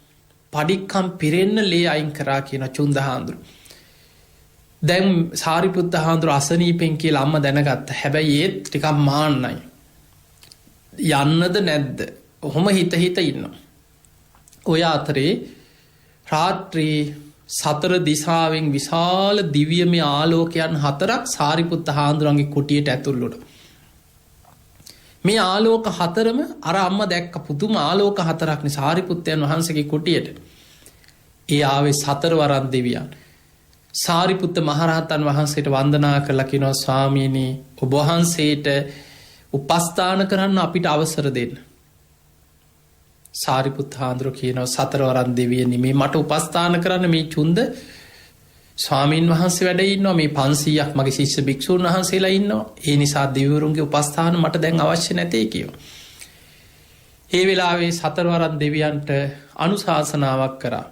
පඩික්කම් පිරෙන්න ලේ අයින් කරා කියන චුන්ද හාමුදුරුවෝ. දැන් සාරිපුත්ත හාමුදුරුවෝ අසනීපෙන් කියලා අම්මා දැනගත්තා. හැබැයි ඒත් ටිකක් මාන්නයි. යන්නද නැද්ද? ඔහොම හිත ඉන්නවා. ඔය අතරේ රාත්‍රී සතර දිසාවෙන් විශාල දිව්‍යමය ආලෝකයන් 4ක් සාරිපුත්ත හාමුදුරන්ගේ කුටියට ඇතුල්ලුණ. මේ ආලෝක 4ම අර අම්මා දැක්ක පුදුම ආලෝක 4ක් නේ සාරිපුත්තයන් වහන්සේගේ කුටියට. ඒ ආවේ සතරවරන් දෙවියන්. සාරිපුත්ත මහරහතන් වහන්සේට වන්දනා කරලා කියනවා ස්වාමීනි ඔබ වහන්සේට උපස්ථාන කරන්න අපිට අවසර දෙන්න. සාරිපුත්ත හාමුදුරුවෝ කියනවා සතරවරන් දෙවියනි මේ මට උපස්ථාන කරන්න මේ චුන්ද ස්වාමීන් වහන්සේ වැඩ ඉන්නවා මේ 500ක් මගේ ශිෂ්‍ය භික්ෂූන් වහන්සේලා ඉන්නවා. ඒ නිසා දෙවිවරුන්ගේ උපස්ථාන මට දැන් අවශ්‍ය නැtei කියනවා. ඒ වෙලාවේ සතරවරන් දෙවියන්ට අනුශාසනාවක් කරා.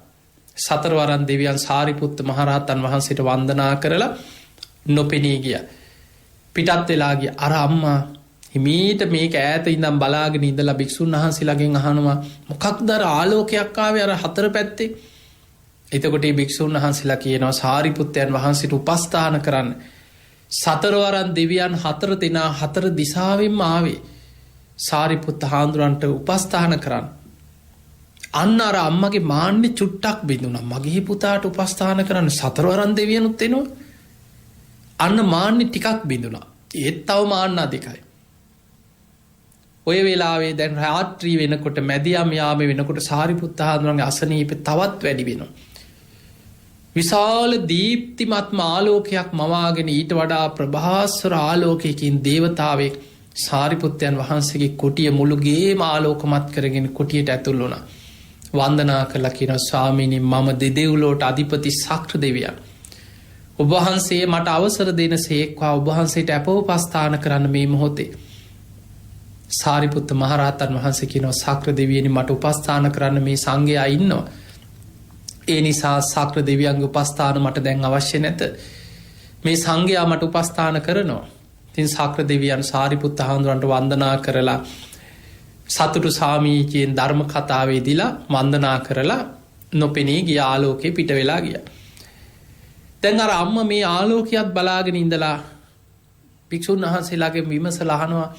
සතරවරන් දෙවියන් සාරිපුත්ත මහරහතන් වහන්සේට වන්දනා කරලා නොපෙනී ගියා. පිටත් වෙලා ගියා. අර අම්මා හිමීට මේක ඈත ඉඳන් බලාගෙන ඉඳලා භික්ෂුන් වහන්සේලාගෙන් අහනවා මොකක්ද අර ආලෝකයක් ආවේ අර හතර පැත්තේ. එතකොට මේ භික්ෂුන් වහන්සේලා කියනවා සාරිපුත්තයන් වහන්සේට උපස්ථාන කරන්න. සතරවරන් දෙවියන් 4 දෙනා 4 දිසාවෙන්ම ආවේ සාරිපුත්ත හාමුදුරන්ට උපස්ථාන කරන්න. අන්න අර අම්මගේ මාන්නේ චුට්ටක් බිඳුණා. මගේ පුතාට උපස්ථාන කරන්න සතරවරන් දෙවියනුත් එනවා. අන්න මාන්නේ ටිකක් බිඳුණා. ඒත් තව මාන්න අධිකයි. ඔය වෙලාවේ දැන් රාත්‍රී වෙනකොට මැදියම් යාම වෙනකොට සාරිපුත්ත හාමුදුරන්ගේ අසනීප තවත් වැඩි වෙනවා. විශාල දීප්තිමත්ම ආලෝකයක් මවාගෙන ඊට වඩා ප්‍රභාස්වර ආලෝකයකින් දේවතාවෙක් සාරිපුත්තයන් වහන්සේගේ කුටිය මුළු ගේම ආලෝකමත් කරගෙන කුටියට ඇතුල් වුණා. වන්දනා කළා කියනවා ස්වාමීනි මම දෙදෙව්ලොවට අධිපති ශක්‍ර දෙවියන්. ඔබ වහන්සේ මට අවසර දෙන සේක්වා ඔබ වහන්සේට අපෝපස්ථාන කරන්න මේ මොහොතේ. සාරිපුත්ත මහරහතන් වහන්සේ කියනවා ශක්‍ර දෙවියනි මට උපස්ථාන කරන්න මේ සංඝයා ඉන්නවා. ඒ නිසා ශක්‍ර දෙවියන්ගේ උපස්ථාන මට දැන් අවශ්‍ය නැත. මේ සංඝයා මට උපස්ථාන කරනවා. ඉතින් ශක්‍ර දෙවියන් සාරිපුත්ත හාමුදුරන්ට වන්දනා කරලා සතුටු සාමීචයෙන් ධර්ම කතාවේදීලා වන්දනා කරලා නොපෙනී ගිය ආලෝකේ පිට වෙලා ගියා. දැන් අර අම්මා මේ ආලෝකයක් බලාගෙන ඉඳලා භික්ෂුන් වහන්සේලාගේ විමසලා අහනවා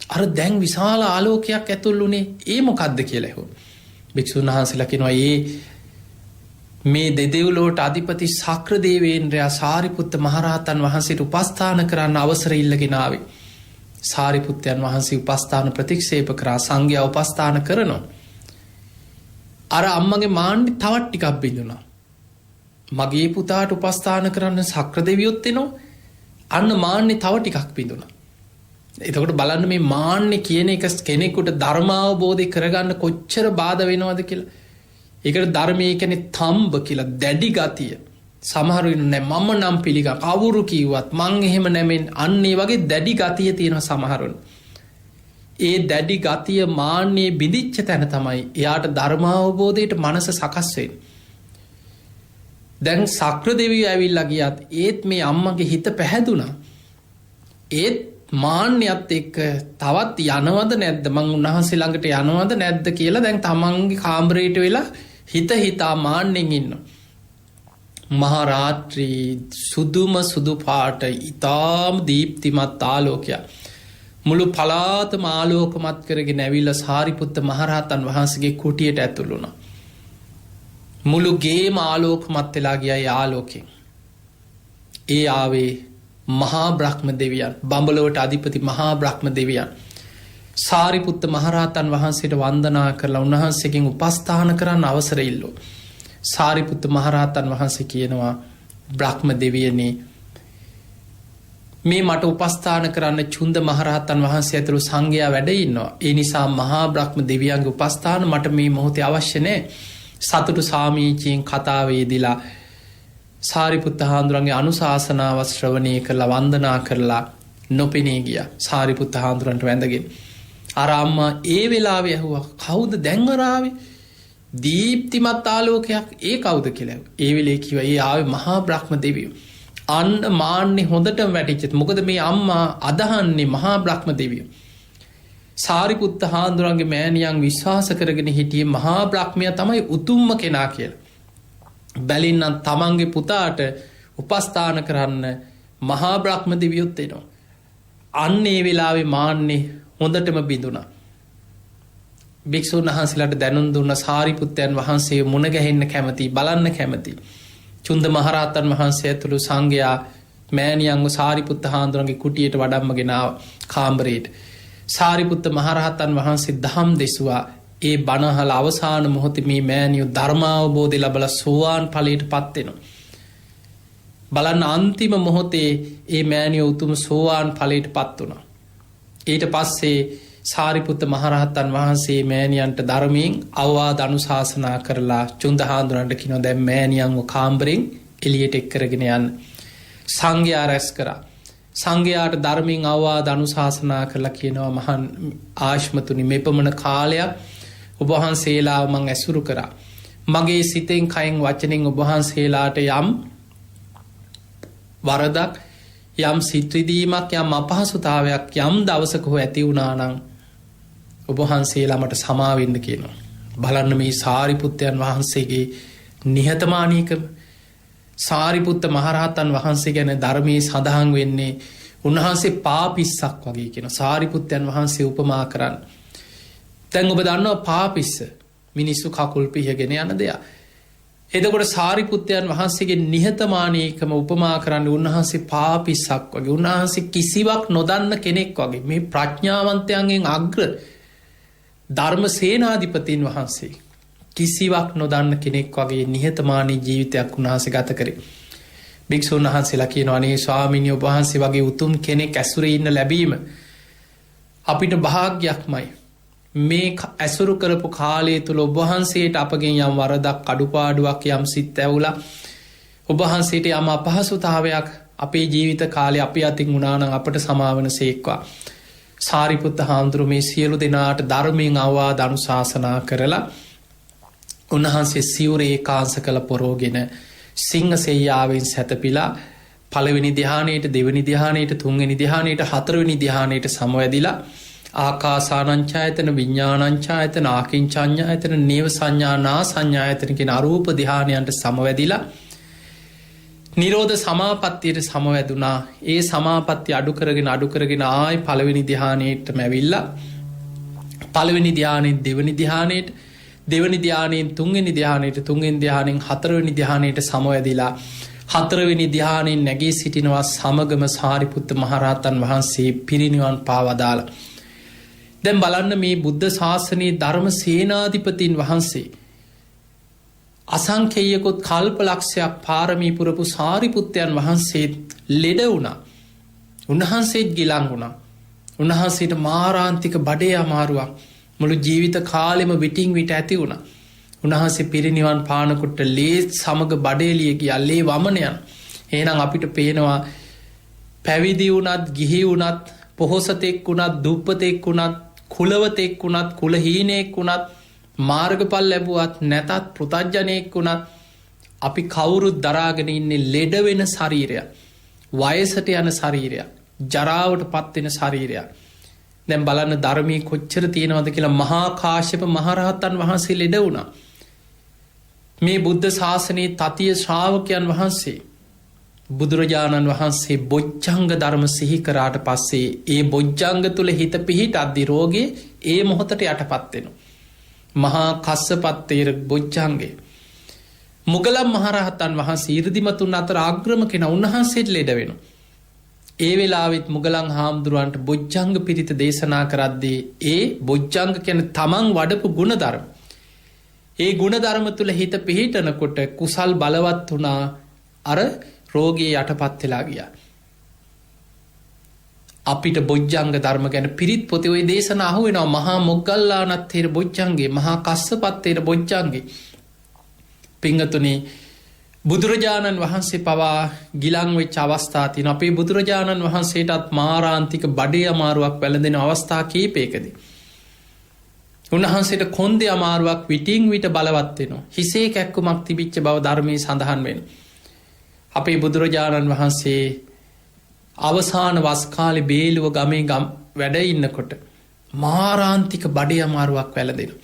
අර දැන් විශාල ආලෝකයක් ඇතුළුනේ ඒ මොකක්ද කියලා ඇහුවා. භික්ෂුන් වහන්සේලා කියනවා මේ දෙදෙව්ලොවට අධිපති ශක්‍ර දේවේන්ද්‍රයා සාරිපුත්ත මහරහතන් වහන්සේට උපස්ථාන කරන්න අවසර ඉල්ලගෙන ආවේ. සාරිපුත්තයන් වහන්සේ උපස්ථාන ප්‍රතික්ෂේප කරා සංඝයා උපස්ථාන කරනවා. අර අම්මගේ මාන්නේ තවත් ටිකක් බිඳුණා. මගේ පුතාට උපස්ථාන කරන්න ශක්‍ර දෙවියොත් එනවා. අන්න මාන්නේ තව ටිකක් බිඳුණා. එතකොට බලන්න මේ මාන්නේ කියන එක කෙනෙකුට ධර්මාවබෝධය කරගන්න කොච්චර බාධා වෙනවද කියලා. ඒකට ධර්මයේ කියන්නේ තම්බ කියලා දැඩි ගතිය. සමහර වෙන්නේ මම නම් පිළිගා කවුරු කිව්වත් මං එහෙම නැමෙන් අන්න ඒ වගේ දැඩි ගතිය තියෙන සමහරුන්. ඒ දැඩි ගතිය මාන්නේ බිඳිච්ච තැන තමයි එයාට ධර්මාවබෝධයට මනස සකස් වෙන්නේ. දැන් ශක්‍ර දෙවියෝ ඇවිල්ලා ගියත් ඒත් මේ අම්මගේ හිත පැහැදුනා. ඒත් මාන්නයත් එක්ක තවත් යනවද නැද්ද මං උන්වහන්සේ ළඟට යනවද නැද්ද කියලා දැන් තමන්ගේ කාමරයට වෙලා හිත හිතා මාන්නෙන් ඉන්නවා. මහා රාත්‍රී සුදුම සුදු පාට ඊටාම දීප්තිමත් ආලෝකයක් මුළු පළාතම ආලෝකමත් කරගෙන ඇවිල්ලා සාරිපුත්ත මහරහතන් වහන්සේගේ කුටියට ඇතුළු වුණා. මුළු ගේම ආලෝකමත් වෙලා ගියා ඒ ආලෝකයෙන්. ඒ ආවේ මහා බ්‍රහ්ම දෙවියන් බඹලොවට අධිපති මහා බ්‍රහ්ම දෙවියන් සාරිපුත්ත මහරහතන් වහන්සේට වන්දනා කරලා උන්වහන්සේගෙන් උපස්ථාන කරන්න අවසර ඉල්ලුවා. සාරිපුත්ත මහරහතන් වහන්සේ කියනවා බ්‍රහ්ම දෙවියනි මේ මට උපස්ථාන කරන්න චුන්ද මහරහතන් වහන්සේ ඇතුළු සංඝයා වැඩ ඉන්නවා. ඒ නිසා මහා බ්‍රහ්ම දෙවියන්ගේ උපස්ථාන මට මේ මොහොතේ අවශ්‍ය නැහැ. සතුටු සාමීචයෙන් කතාවේදීලා සාරිපුත්ත හාමුදුරන්ගේ අනුශාසනාව ශ්‍රවණය කරලා වන්දනා කරලා නොපෙනී ගියා. සාරිපුත්ත හාමුදුරන්ට වැඳගෙන අර අම්මා ඒ වෙලාවේ ඇහුවා කවුද දැන් ආවේ? දීප්තිමත් ආලෝකයක් ඒ කවුද කියලා. ඒ වෙලේ කිව්වා ඒ ආවේ මහා බ්‍රහ්ම දෙවියෝ. අන්න මාන්නේ හොඳටම වැටිච්චත්. මොකද මේ අම්මා අදහන්නේ මහා බ්‍රහ්ම දෙවියෝ. සාරිපුත්ත හාමුදුරන්ගේ මෑණියන් විශ්වාස කරගෙන හිටියේ මහා බ්‍රහ්මයා තමයි උතුම්ම කෙනා කියලා. බැලින්නම් තමන්ගේ පුතාට උපස්ථාන කරන්න මහා බ්‍රහ්ම දෙවියොත් එනවා. අන්න ඒ වෙලාවේ මාන්නේ හොඳටම බිඳුණා. භික්ෂුන් වහන්සේලාට දැනුම් දුන්න සාරිපුත්තයන් වහන්සේ මුණ ගැහෙන්න කැමති බලන්න කැමති. චුන්ද මහරහතන් වහන්සේ ඇතුළු සංඝයා මෑණියන්ව සාරිපුත්ත හාමුදුරන්ගේ කුටියට වඩම්මගෙන කාමරයට. සාරිපුත්ත මහරහතන් වහන්සේ දහම් දෙසුවා. ඒ බණහල අවසාන මොහොතේ මේ මෑණියෝ ධර්මාවබෝධය ලබලා සෝවාන් ඵලයට පත් වෙනවා. බලන්න අන්තිම මොහොතේ ඒ මෑණියෝ උතුම් සෝවාන් ඵලයට පත් වුණා. ඊට පස්සේ සාරිපුත්ත මහරහතන් වහන්සේ මෑණියන්ට ධර්මයෙන් අවවාද අනුශාසනා කරලා චුන්ද හාමුදුරන්ට කියනවා දැන් මෑණියන්ව කාමරෙන් එළියට එක් කරගෙන යන්න. සංඝයා රැස් කරා. සංඝයාට ධර්මයෙන් අවවාද අනුශාසනා කරලා කියනවා මහන් ආශ්මතුනි මෙපමණ කාලයක් ඔබ වහන්සේලාව මං ඇසුරු කරා. මගේ සිතෙන් කයෙන් වචනෙන් ඔබ වහන්සේලාට යම් වරදක් යම් සිත්විදීමක් යම් අපහසුතාවයක් යම් දවසක හෝ ඇති වුණා නම් ඔබ වහන්සේලා මට සමා වෙන්න කියනවා. බලන්න මේ සාරිපුත්තයන් වහන්සේගේ නිහතමානීකම. සාරිපුත්ත මහරහතන් වහන්සේ ගැන ධර්මයේ සඳහන් වෙන්නේ උන්වහන්සේ පාපිස්සක් වගේ කියන. සාරිපුත්තයන් වහන්සේ උපමා කරන්න. දැන් ඔබ දන්නවා පාපිස්ස මිනිස්සු කකුල් පිහගෙන යන දෙයක්. එතකොට සාරිපුත්තයන් වහන්සේගේ නිහතමානීකම උපමා කරන්න උන්වහන්සේ පාපිස්සක් වගේ. උන්වහන්සේ කිසිවක් නොදන්න කෙනෙක් වගේ. මේ ප්‍රඥාවන්තයන්ගෙන් අග්‍ර ධර්ම සේනාධිපතීන් වහන්සේ කිසිවක් නොදන්න කෙනෙක් වගේ නිහතමානී ජීවිතයක් උන්වහන්සේ ගත කරේ. භික්ෂුන් වහන්සේලා කියනවා අනේ ස්වාමීනි ඔබ වහන්සේ වගේ උතුම් කෙනෙක් ඇසුරේ ඉන්න ලැබීම අපිට භාග්‍යයක්මයි. මේ ඇසුරු කරපු කාලය තුළ ඔබ වහන්සේට අපගෙන් යම් වරදක් අඩුපාඩුවක් යම් සිත් ඇවුලා ඔබ වහන්සේට යම් අපහසුතාවයක් අපේ ජීවිත කාලේ අපි අතින් වුණා නම් අපට සමාවන සේක්වා. සාරිපුත්ත හාමුදුරුවෝ මේ සියලු දෙනාට ධර්මයෙන් අවවාද අනුශාසනා කරලා උන්වහන්සේ සිවුර ඒකාංශ කළ පොරෝගෙන සිංහ සෙයියාවෙන් සැතපීලා පළවෙනි ධ්‍යානයට දෙවෙනි ධ්‍යානයට තුන්වෙනි ධ්‍යානයට හතරවෙනි ධ්‍යානයට සමවැදිලා ආකාසානංචායතන විඤ්ඤාණංචායතන ආකින්චඤ්ඤායතන නේව සංඥා නා සංඥායතන කියන අරූප ධ්‍යානයන්ට සමවැදිලා නිරෝධ සමාපත්තියට සමවැදුනා. ඒ සමාපත්තිය අඩු කරගෙන ආයි පළවෙනි ධ්‍යානයටම ඇවිල්ලා පළවෙනි ධ්‍යානයෙන් දෙවෙනි ධ්‍යානයට දෙවනි ධ්‍යානයෙන් තුන්වෙනි ධ්‍යානයට තුන්වෙනි ධ්‍යානයෙන් හතරවෙනි ධ්‍යානයට සමවැදිලා හතරවෙනි ධ්‍යානයෙන් නැගී සිටිනවා සමගම සාරිපුත්ත මහරහතන් වහන්සේ පිරිනිවන් පාවදාලා. දැන් බලන්න මේ බුද්ධ ශාසනයේ ධර්ම සේනාධිපතීන් වහන්සේ අසංඛේයකොත් කල්පලක්ෂයක් පාරමී පුරපු සාරිපුත්තයන් වහන්සේත් ලෙඩ වුණා. උන්වහන්සේත් ගිලන් වුණා. උන්වහන්සේට මාරාන්තික බඩේ අමාරුවක් මුළු ජීවිත කාලෙම විටින් විට ඇති වුණ. උන්වහන්සේ පිරිනිවන් පානකොට ලේත් සමග බඩේලිය ගියා ලේ වමන යන. එහෙනම් අපිට පේනවා පැවිදි වුණත් ගිහි වුණත් පොහොසතෙක් වුණත් දුප්පතෙක් වුණත් කුලවතෙක් වුණත් කුලහීනෙක් වුණත් මාර්ගඵල ලැබුවත් නැතත් පෘතජ්ජනෙක් වුණත් අපි කවුරුත් දරාගෙන ඉන්නේ ලෙඩ වෙන ශරීරයක්. වයසට යන ශරීරයක්. ජරාවට පත් වෙන ශරීරයක්. දැන් බලන්න ධර්මයේ කොච්චර තියෙනවද කියලා මහා කාශ්‍යප මහරහතන් වහන්සේ ලෙඩ වුණා. මේ බුද්ධ ශාසනයේ තතිය ශ්‍රාවකයන් වහන්සේ බුදුරජාණන් වහන්සේ බොජ්ජංග ධර්ම සිහි කරාට පස්සේ ඒ බොජ්ජංග තුල හිත පිහිටද්දි රෝගේ ඒ මොහොතට යටපත් වෙනවා. මහා කස්සපත් තේර බොජ්ජංගේ මුගලන් මහරහතන් වහන්සේ 이르දිමතුන් අතර අග්‍රම කෙනා උන්වහන්සේට ලෙඩ වෙනවා. ඒ වෙලාවෙත් මුගලන් හාමුදුරුවන්ට බොජ්ජංග පිරිත දේශනා කරද්දී ඒ බොජ්ජංග කියන තමන් වඩපු ගුණධර්ම ඒ ගුණධර්ම තුල හිත පිහිටනකොට කුසල් බලවත් වුණා. අර රෝගී යටපත් වෙලා ගියා. අපිට බොජ්ජංග ධර්ම ගැන පිරිත් පොතේ ওই දේශනා අහුවෙනවා. මහා මොග්ගල්ලානත් තේර බොජ්ජංගේ මහා කස්සපත් තේර බොජ්ජංගේ. පිංගතුනි බුදුරජාණන් වහන්සේ පවා ගිලන් වෙච්ච අවස්ථා තියෙනවා. අපේ බුදුරජාණන් වහන්සේටත් මාරාන්තික බඩේ අමාරුවක් වැළඳෙන අවස්ථා කීපයකදී උන්වහන්සේට කොන්දේ අමාරුවක් විටින් විට බලවත් වෙනවා. හිසේ කැක්කුමක් තිබිච්ච බව ධර්මයේ සඳහන් වෙනවා. අපේ බුදුරජාණන් වහන්සේ අවසාන වස් කාලේ බේලුව ගමේ වැඩ ඉන්නකොට මාරාන්තික බඩේ අමාරුවක් වැළඳෙනවා.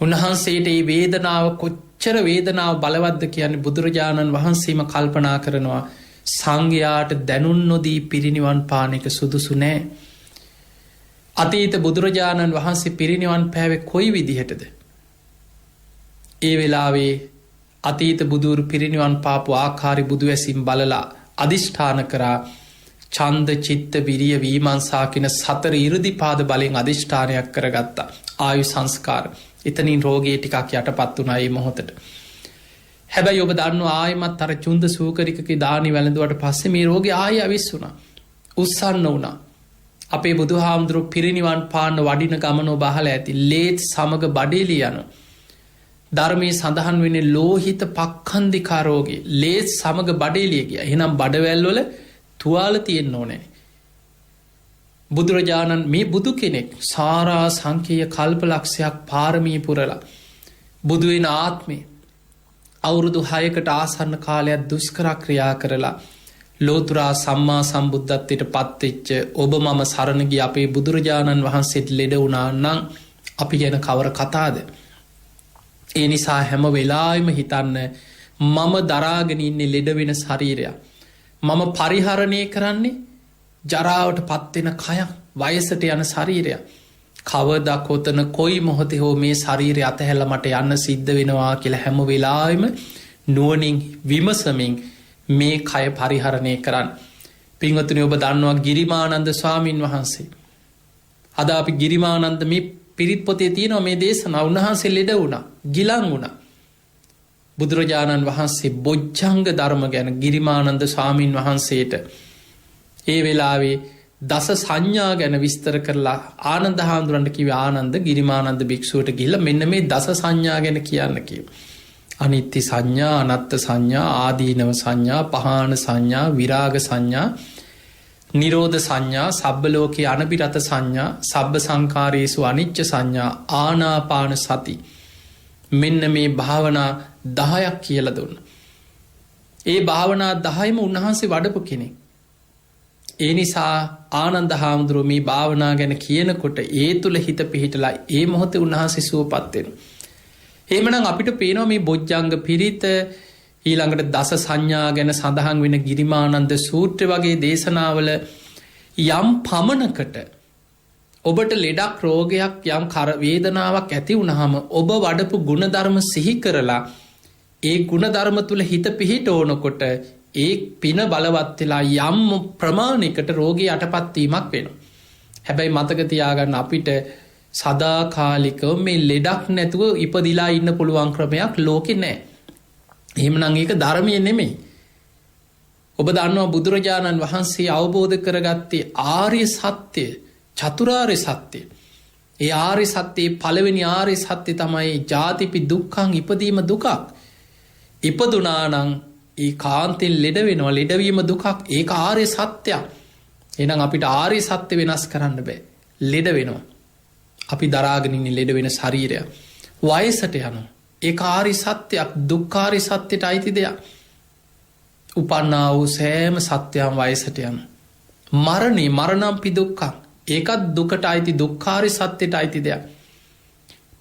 උන්වහන්සේට මේ වේදනාව කොච්චර වේදනාව බලවත්ද කියන්නේ බුදුරජාණන් වහන්සේම කල්පනා කරනවා. සංඝයාට දැනුම් නොදී පිරිනිවන් පාන එක සුදුසු නෑ. අතීත බුදුරජාණන් වහන්සේ පිරිනිවන් පෑවේ කොයි විදිහටද? ඒ වෙලාවේ අතීත බුදුරු පිරිනිවන් පාපු ආකාරි බුදු ඇසිම් බලලා අධිෂ්ඨාන කරා චන්ද චිත්ත විරිය වීමන්සා කියන සතර ඉරදිපාද බලෙන් අධිෂ්ඨානයක් කරගත්තා. ආයු සංස්කාර එතනින් රෝගයේ ටිකක් යටපත් වුණා ඒ මොහොතට. හැබැයි ඔබ දන්නවා ආයෙමත් අර චුන්ද සූකරිකගේ දානි වැළඳුවට පස්සේ මේ රෝගේ ආයෙ අවිස්සුණා. උස්සන්න වුණා. අපේ බුදුහාමුදුරුවෝ පිරිනිවන් පාන්න වඩින ගමන ඔබ අහලා ඇති. ලේත් සමග බඩේලි යන ධර්මයේ සඳහන් වෙන්නේ ලෝහිත පක්ඛන්දිකා රෝගේ. ලේත් සමග බඩේලිය ගියා. එහෙනම් බඩවැල් වල තුවාල තියෙන්න ඕනේ. බුදුරජාණන් මේ බුදු කෙනෙක් සාරා සංකේය කල්පලක්ෂයක් පාරමී පුරලා බුදු වෙන ආත්මේ අවුරුදු 6කට ආසන්න කාලයක් දුෂ්කර ක්‍රියා කරලා ලෝතුරා සම්මා සම්බුද්ධත්වයට පත්වෙච්ච ඔබ මම සරණ ගිය අපේ බුදුරජාණන් වහන්සේට ලෙඩ වුණා නම් අපි ගැන කවර කතාද? ඒ නිසා හැම වෙලාවෙම හිතන්න මම දරාගෙන ඉන්නේ ලෙඩ වෙන ශරීරයක්. මම පරිහරණය කරන්නේ ජරාවට පත්වෙන කයක්, වයසට යන ශරීරයක්. කවදා කොතන කොයි මොහොතේ හෝ මේ ශරීරය අතහැරලා මට යන්න සිද්ධ වෙනවා කියලා හැම වෙලාවෙම නුවණින් විමසමින් මේ කය පරිහරණය කරන්න. පින්වතුනි ඔබ දන්නවා ගිරිමානන්ද ස්වාමින් වහන්සේ. අද අපි ගිරිමානන්ද මේ පිරිත් පොතේ තියෙනවා මේ දේශනාව. උන්වහන්සේ ලෙඩ වුණා, ගිලන් වුණා. බුදුරජාණන් වහන්සේ බොජ්ජංග ධර්ම ගැන ගිරිමානන්ද ස්වාමින් වහන්සේට ඒ වෙලාවේ දස සංඥා ගැන විස්තර කරලා ආනන්ද හාමුදුරන්ට කිව්වේ ආනන්ද ගිරිමානන්ද භික්ෂුවට ගිහිල්ලා මෙන්න මේ දස සංඥා ගැන කියන්න කිව්වා. අනිත්‍ය සංඥා, අනත්ත් සංඥා, ආදීනව සංඥා, පහාන සංඥා, විරාග සංඥා, නිරෝධ සංඥා, සබ්බ ලෝකේ අනබිරත සංඥා, සබ්බ සංකාරේසු අනිච්ච සංඥා, ආනාපාන සති. මෙන්න මේ භාවනා 10ක් කියලා දුන්නා. ඒ භාවනා 10ම උන්වහන්සේ වඩපු කෙනෙක්. ඒ නිසා ආනන්ද හාමුදුරුවෝ මේ භාවනා ගැන කියනකොට ඒ තුල හිත පිහිටලා ඒ මොහොතේ උන්වහන්සේ සුවපත් වෙනවා. එහෙමනම් අපිට පේනවා මේ බොජ්ජංග පිරිත ඊළඟට දස සංඥා ගැන සඳහන් වෙන ගිරිමානන්ද සූත්‍රය වගේ දේශනාවල යම් පමණකට ඔබට ලෙඩක් රෝගයක් යම් වේදනාවක් ඇති වුණාම ඔබ වඩපු ගුණධර්ම සිහි කරලා ඒ ගුණධර්ම තුල හිත පිහිටවනකොට ඒ පින බලවත් වෙලා යම් ප්‍රමාණයකට රෝගී යටපත් වීමක් වෙනවා. හැබැයි මතක තියාගන්න අපිට සදාකාලිකව මේ ලෙඩක් නැතුව ඉපදිලා ඉන්න පුළුවන් ක්‍රමයක් ලෝකේ නැහැ. එහෙමනම් ඒක ධර්මයේ නෙමෙයි. ඔබ දන්නවා බුදුරජාණන් වහන්සේ අවබෝධ කරගත්තේ ආර්ය සත්‍ය, චතුරාර්ය සත්‍ය. ඒ ආර්ය සත්‍යයේ පළවෙනි ආර්ය සත්‍ය තමයි ජාතිපි දුක්ඛං, ඉපදීම දුකක්. ඉපදුනා නම් ඒ කාන්තෙන් ලෙඩ වෙනවා, ලෙඩවීම දුකක්. ඒක ආර්ය සත්‍යයක්. එහෙනම් අපිට ආර්ය සත්‍ය වෙනස් කරන්න බෑ. ලෙඩ වෙනවා. අපි දරාගෙන ඉන්නේ ලෙඩ වෙන ශරීරයක්. වයසට යනවා. ඒක ආර්ය සත්‍යයක්, දුක්ඛාර්ය සත්‍යයට අයිති දෙයක්. උපන්නා වූ සෑම සත්‍යයන් වයසට යනවා. මරණේ මරණම්පි දුක්ඛං. ඒකත් දුකට අයිති, දුක්ඛාර්ය සත්‍යයට අයිති දෙයක්.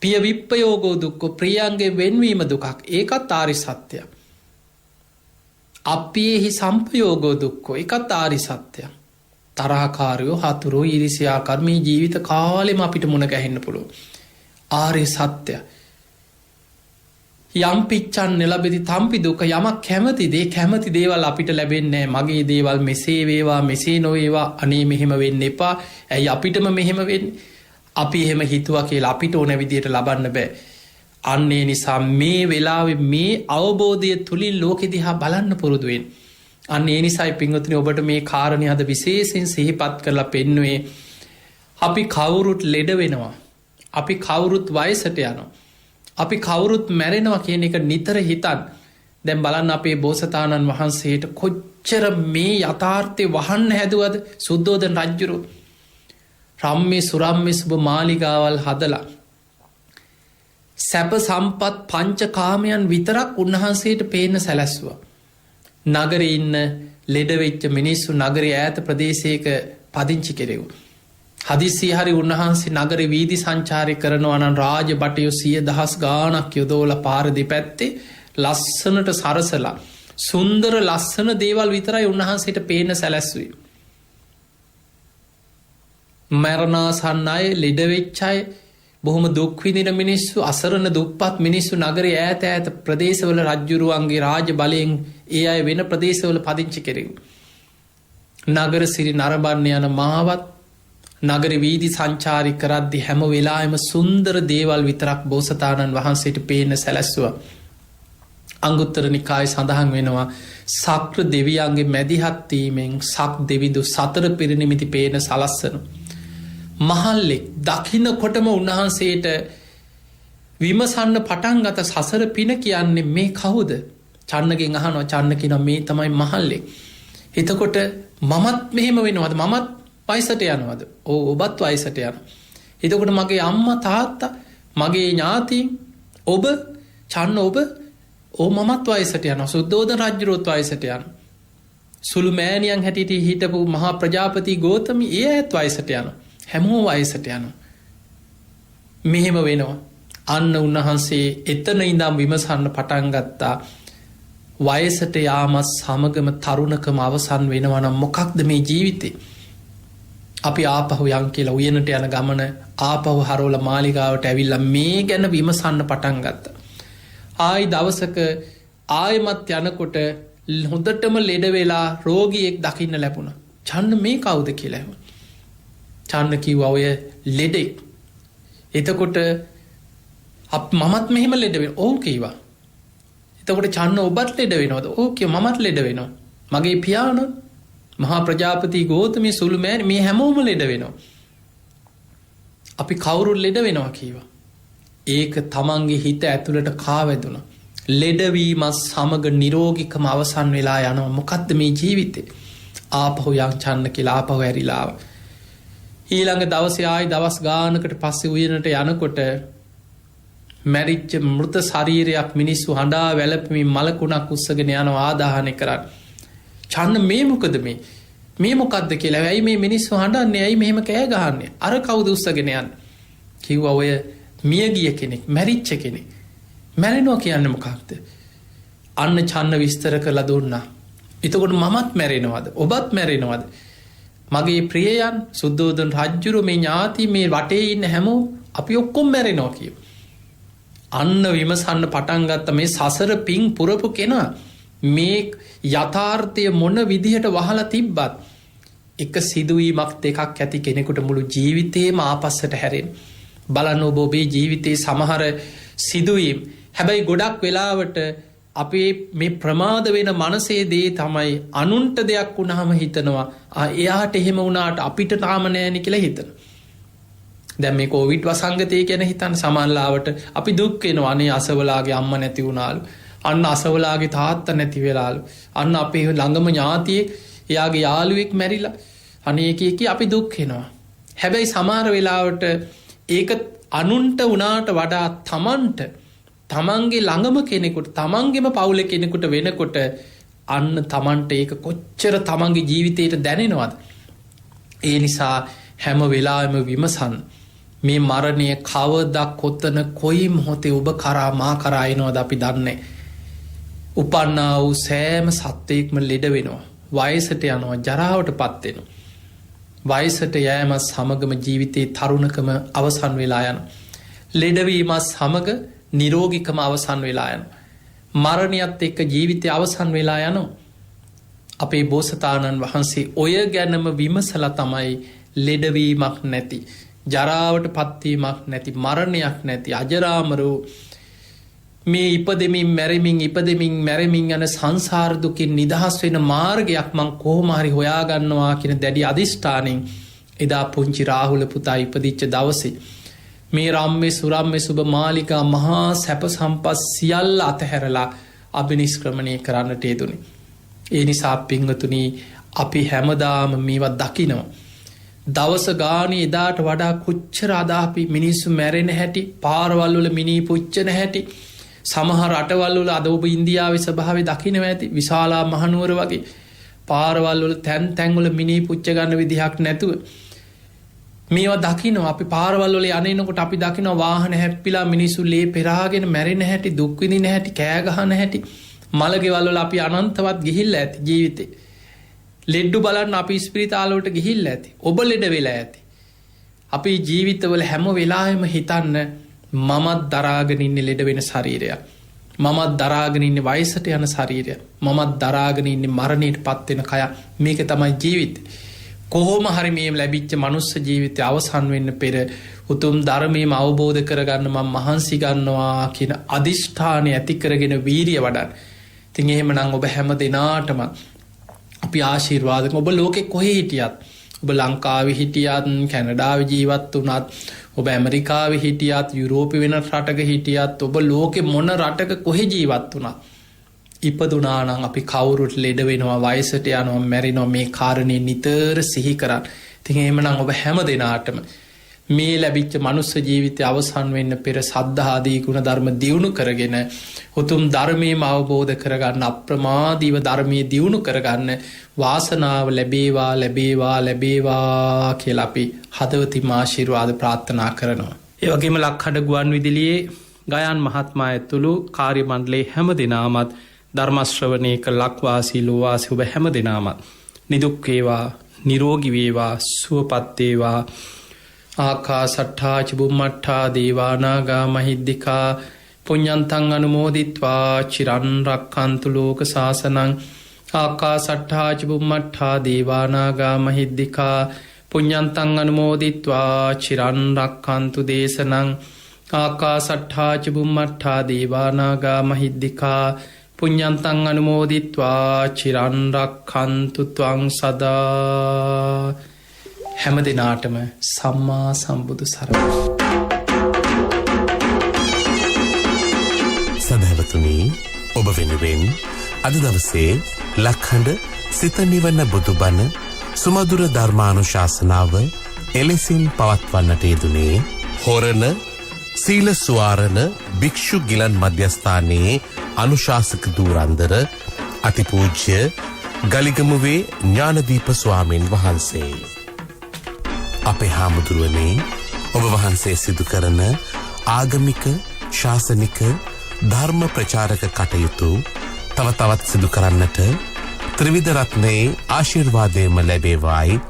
පිය විප්පයෝගෝ දුක්ඛ, ප්‍රියංගේ වෙන්වීම දුකක්. ඒකත් ආර්ය සත්‍යයක්. අප්පියෙහි සම්පයෝගෝ දුක්ඛ, ඒකත් ආර්ය සත්‍යයක්. තරහකාරයෝ, හතුරෝ, ඊර්ෂ්‍යාකාර මේ ජීවිත කාලෙම අපිට මුණ ගැහෙන්න පුළුවන්. ආර්ය සත්‍ය. යම් පිච්ඡන් නෙලබෙති තම්පි දුක. යමක් කැමතිද ඒ කැමති දේවල් අපිට ලැබෙන්නේ නැහැ. මගේ දේවල් මෙසේ වේවා, මෙසේ නොවේවා, අනේ මෙහෙම වෙන්න එපා. ඇයි අපිටම මෙහෙම වෙන්නේ? අපි එහෙම හිතුවා කියලා අපිට ඕන විදියට ලබන්න බෑ. අන්න ඒ නිසා මේ වෙලාවේ මේ අවබෝධය තුලින් ලෝකෙ දිහා බලන්න පුරුදු වෙන්න. අන්න ඒ නිසායි පින්වතුනි ඔබට මේ කාරණේ අද විශේෂයෙන් සිහිපත් කරලා පෙන්නුවේ. අපි කවුරුත් ලෙඩ වෙනවා. අපි කවුරුත් වයසට යනවා. අපි කවුරුත් මැරෙනවා කියන එක නිතර හිතන්න. දැන් බලන්න අපේ බෝසතාණන් වහන්සේට කොච්චර මේ යථාර්ථය වහන්න හැදුවද සුද්ධෝදන රජුරු. රම්මේ සුරම්මේ සුබ මාලිගාවල් හදලා සැප සම්පත් පංචකාමයන් විතරක් උන්වහන්සේට පේන්න සැලැස්සුවා. නගරේ ඉන්න ලෙඩ වෙච්ච මිනිස්සු නගරේ ඈත ප්‍රදේශයක පදිංචි කෙරෙව්වා. හදිස්සියේ හරි උන්වහන්සේ නගරේ වීදි සංචාරය කරනවා නම් රාජ බටයෝ 100,000 ගාණක් යොදවලා පාර දෙපැත්තේ ලස්සනට සරසලා සුන්දර ලස්සන දේවල් විතරයි උන්වහන්සේට පේන්න සැලැස්සුවේ. මරණාසන්න අය, ලෙඩ වෙච්ච අය, බොහොම දුක්විදින මිනිස්සු අසරණ දුප්පත් මිනිස්සු නගරේ ඈත ඈත ප්‍රදේශවල රජ්ජුරුවන්ගේ රාජ බලයෙන් ඒ අය වෙන ප්‍රදේශවල පදිංචි කෙරෙව්. නගර සිරි නරඹන්න යන මාවත් නගර වීදි සංචාරි කරද්දි හැම වෙලාවෙම සුන්දර දේවල් විතරක් බෝසතාණන් වහන්සේට පේන සැලැස්සුවා. අංගුත්තර නිකායේ සඳහන් වෙනවා සක්‍ර දෙවියන්ගේ මැදිහත් වීමෙන් සක් දෙවිදු සතර පිරිනිමිති පේන සලස්සන. මහල්ලෙක් දකින්නකොටම උන්වහන්සේට විමසන්න පටන් ගත සසර පින කියන්නේ මේ කවුද? චන්නගෙන් අහනවා. චන්න කියනවා මේ තමයි මහල්ලෙක්. එතකොට මමත් මෙහෙම වෙනවද? මමත් වයසට යනවද? ඔබත් වයසට යනවා. එතකොට මගේ අම්මා තාත්තා මගේ ඥාතීන් ඔබ චන්න ඔබ මමත් වයසට යනවා. සුද්ධෝදන රජුරුවත් වයසට යනවා. සුළු මෑණියන් හැටියට හිටපු මහා ප්‍රජාපති ගෝතමී ඒ ඇත් වයසට යනවා. හැමෝම වයසට යනවා. මෙහෙම වෙනවා. අන්න උන්වහන්සේ එතන ඉඳන් විමසන්න පටන් ගත්තා. වයසට යාමත් සමගම තරුණකම අවසන් වෙනවා නම් මොකක්ද මේ ජීවිතේ? අපි ආපහු යන් කියලා උයනට යන ගමන ආපහු හරවලා මාලිගාවට ඇවිල්ලා මේ ගැන විමසන්න පටන් ගත්තා. ආයි දවසක ආයමත් යනකොට හොඳටම ලෙඩ වෙලා රෝගියෙක් දකින්න ලැබුණා. චන්න මේ කවුද කියලා ඇහුවා. චන්න කිව්වා ඔය ලෙඩෙක්. එතකොට මමත් මෙහෙම ලෙඩ වෙනවා. ඔව් කිව්වා. එතකොට චන්න ඔබත් ලෙඩ වෙනවද? ඔව් කිව්වා මමත් ලෙඩ වෙනවා. මගේ පියාණන් මහා ප්‍රජාපති ගෝතමී සුළු මෑණි මේ හැමෝම ලෙඩ වෙනවා. අපි කවුරුත් ලෙඩ වෙනවා කිව්වා. ඒක තමන්ගේ හිත ඇතුළට කාවැදුණා. ලෙඩවීමත් සමග නිරෝගිකම අවසන් වෙලා යනවා. මොකක්ද මේ ජීවිතේ? ආපහු යන් චන්න කියලා ආපහු ඇරිලා ආවා. ඊළඟ දවසේ ආයි දවස් ගානකට පස්සේ උයනට යනකොට මැරිච්ච මෘත ශරීරයක් මිනිස්සු හඬා වැළපෙමින් මලකුණක් උස්සගෙන යනවා ආදාහනය කරන්න. චන්න මේ මොකද මේ මොකක්ද කියලා. ඇයි මේ මිනිස්සු හඬන්නේ? ඇයි මෙහෙම කෑ ගහන්නේ? අර කවුද උස්සගෙන යන්නේ? කිව්වා ඔය මියගිය කෙනෙක්, මැරිච්ච කෙනෙක්. මැරෙනවා කියන්නේ මොකක්ද? අන්න චන්න විස්තර කරලා දුන්නා. එතකොට මමත් මැරෙනවද? ඔබත් මැරෙනවද? මගේ ප්‍රියයන් සුද්ධෝදන රජ්ජුරු මේ ඥාති මේ වටේ ඉන්න හැමෝ අපි ඔක්කොම මැරෙනවා කියව. අන්න විමසන්න පටන් ගත්ත මේ සසර පිං පුරපු කෙනා මේ යථාර්ථය මොන විදිහට වහලා තිබ්බත් එක සිදුවීමක් දෙකක් ඇති කෙනෙකුට මුළු ජීවිතේම ආපස්සට හැරෙන. බලන්න ඔබ ඔබේ ජීවිතයේ සමහර සිදුවීම් හැබැයි ගොඩක් වෙලාවට අපේ මේ ප්‍රමාද වෙන මනසේ දේ තමයි අනුන්ට දෙයක් වුණාම හිතනවා එයාට එහෙම වුණාට අපිට තාම නෑනේ කියලා හිතන. දැන් මේ කොවිඩ් වසංගතය ගැන හිතන්න සමහරවිට අපි දුක් වෙනවා. අනේ අසවලාගේ අම්මා නැති වුණාලු. අන්න අසවලාගේ තාත්තා නැති වෙලාලු. අන්න අපේ ළඟම ඥාතියෙක් එයාගේ යාළුවෙක් මැරිලා. අනේ කී අපි දුක් වෙනවා. හැබැයි සමහර වෙලාවට ඒක අනුන්ට වුණාට වඩා තමන්ට තමන්ගේ ළඟම කෙනෙකුට තමන්ගේම පවුල කෙනෙකුට වෙනකොට අන්න තමන්ට ඒක කොච්චර තමන්ගේ ජීවිතයට දැනෙනවද? ඒ නිසා හැම වෙලාවෙම විමසන් මේ මරණය කවදා කොතන කොයි මොහොතේ ඔබ කරා මා කරා එනවද අපි දන්නේ. උපන්නා වූ සෑම සත්වයෙක්ම ලෙඩ වෙනවා. වයසට යනවා. ජරාවට පත් වෙනවා. වයසට යෑමත් සමගම ජීවිතයේ තරුණකම අවසන් වෙලා යනවා. ලෙඩවීමත් සමග නිරෝගිකම අවසන් වෙලා යනවා. මරණයත් එක්ක ජීවිතය අවසන් වෙලා යනවා. අපේ බෝසතාණන් වහන්සේ ඔය ගැනම විමසලා තමයි ලෙඩවීමක් නැති, ජරාවට පත්වීමක් නැති, මරණයක් නැති අජරාමර මේ ඉපදෙමින් මැරෙමින් යන සංසාර දුකින් නිදහස් වෙන මාර්ගයක් මං කොහොම හරි හොයාගන්නවා කියන දැඩි අධිෂ්ඨානයෙන් එදා පුංචි රාහුල පුතා ඉපදිච්ච දවසේ මේ රම්මේ සුරම්මේ සුබ මාලිකා මහා සැප සම්පත් සියල්ල අතහැරලා අභිනිෂ්ක්‍රමණය කරන්නට යෙදුනේ. ඒ නිසා පින්වතුනි අපි හැමදාම මේවා දකිනවා. දවස ගානේ එදාට වඩා කොච්චර අද අපි මිනිස්සු මැරෙන හැටි, පාරවල් වල මිනී පුච්චන හැටි, සමහර රටවල් වල අද ඔබ ඉන්දියාවේ ස්වභාවය දකිනවා ඇති. විශාලා මහනුවර වගේ පාරවල් වල තැන් වල මිනී පුච්ච ගන්න විදිහක් නැතුව මේවා දකිනවා. අපි පාරවල් වල යන්නේනකොට අපි දකිනවා වාහන හැප්පිලා මිනිස්සු ලේ පෙරාගෙන මැරෙන හැටි, දුක් විඳින හැටි, කෑ ගහන හැටි. මලගෙවල් වල අපි අනන්තවත් ගිහිල්ලා ඇති ජීවිතේ. ලෙඩ්ඩු බලන්න අපි ස්පිරිතාල වලට ගිහිල්ලා ඇති. ඔබ ලෙඩ වෙලා ඇති. අපි ජීවිතවල හැම වෙලාවෙම හිතන්න මමත් දරාගෙන ඉන්නේ ලෙඩ වෙන ශරීරයක්. මමත් දරාගෙන ඉන්නේ වයසට යන ශරීරය. මමත් දරාගෙන ඉන්නේ මරණයට පත්වෙන කය. මේක තමයි ජීවිතේ. කොහොම හරි මේ ලැබිච්ච මනුස්ස ජීවිතය අවසන් වෙන්න පෙර උතුම් ධර්මයම අවබෝධ කරගන්න මම මහන්සි ගන්නවා කියන අදිෂ්ඨානය ඇති කරගෙන වීරිය වඩන්න. ඉතින් එහෙමනම් ඔබ හැම දෙනාටම අපි ආශිර්වාද. ඔබ ලෝකෙ කොහේ හිටියත්, ඔබ ලංකාවේ හිටියත්, කැනඩාවේ ජීවත් වුණත්, ඔබ ඇමරිකාවේ හිටියත්, යුරෝපේ වෙන රටක හිටියත්, ඔබ ලෝකෙ මොන රටක කොහේ ජීවත් වුණත් ඉපදුනා නම් අපි කවුරුත් ලෙඩ වෙනවා, වයසට යනවා, මැරෙනවා. මේ කාරණේ නිතර සිහි කරන්න. ඉතින් එහෙමනම් ඔබ හැම දෙනාටම මේ ලැබිච්ච මනුස්ස ජීවිතය අවසන් වෙන්න පෙර සද්ධාදී ගුණ ධර්ම දියුණු කරගෙන උතුම් ධර්මයේම අවබෝධ කරගන්න, අප්‍රමාදීව ධර්මයේ දියුණු කරගන්න වාසනාව ලැබේවා ලැබේවා ලැබේවා කියලා අපි හදවතින් ආශිර්වාද ප්‍රාර්ථනා කරනවා. ඒ වගේම ලක්හඬ ගුවන් විදුලියේ ගයාන් මහත්මයා ඇතුළු කාර්ය මණ්ඩලයේ හැම දෙනාමත් ධර්ම ශ්‍රවණය කළ ලක්වාසී ලෝවාසී ඔබ හැම දෙනාමත් නිදුක් වේවා, නිරෝගී වේවා, සුවපත් වේවා. ආකාසට්ඨා ච බුම්මට්ඨා දේවා නාග මහිද්దికා පුඤ්ඤන්තං අනුමෝදිත්වා චිරන් රක්ඛන්තු ලෝක සාසනං. ආකාසට්ඨා ච බුම්මට්ඨා දේවා නාග මහිද්దికා පුඤ්ඤන්තං අනුමෝදිත්වා චිරන් රක්ඛන්තු දේශනං. ආකාසට්ඨා ච බුම්මට්ඨා දේවා නාග මහිද්దికා පුඤ්ඤන්තං අනුමෝදිත්වා චිරන් රක්ඛන්තු ත්වං සදා. හැම දිනාටම සම්මා සම්බුදු සරණයි. සදහැවතුනි, ඔබ වෙනුවෙන් අද දවසේ ලක්හඬ සිත නිවන බුදුබණ සුමధుර ධර්මානුශාසනාව එලෙසින් පවත්වන්නට යෙදුනේ හොරණ සීල සුවාරණ භික්ෂු ගිලන් මධ්‍යස්ථානයේ අනුශාසක ධූරන්දර අතිපූජ්‍ය ගලිගමුවේ ඥානදීප ස්වාමීන් වහන්සේ. අපේ හාමුදුරුවනේ, ඔබ වහන්සේ සිදු කරන ආගමික, ශාසනික, ධර්ම ප්‍රචාරක කටයුතු තව තවත් සිදු කරන්නට ත්‍රිවිධ රත්නයේ ආශිර්වාදයම ලැබේවායි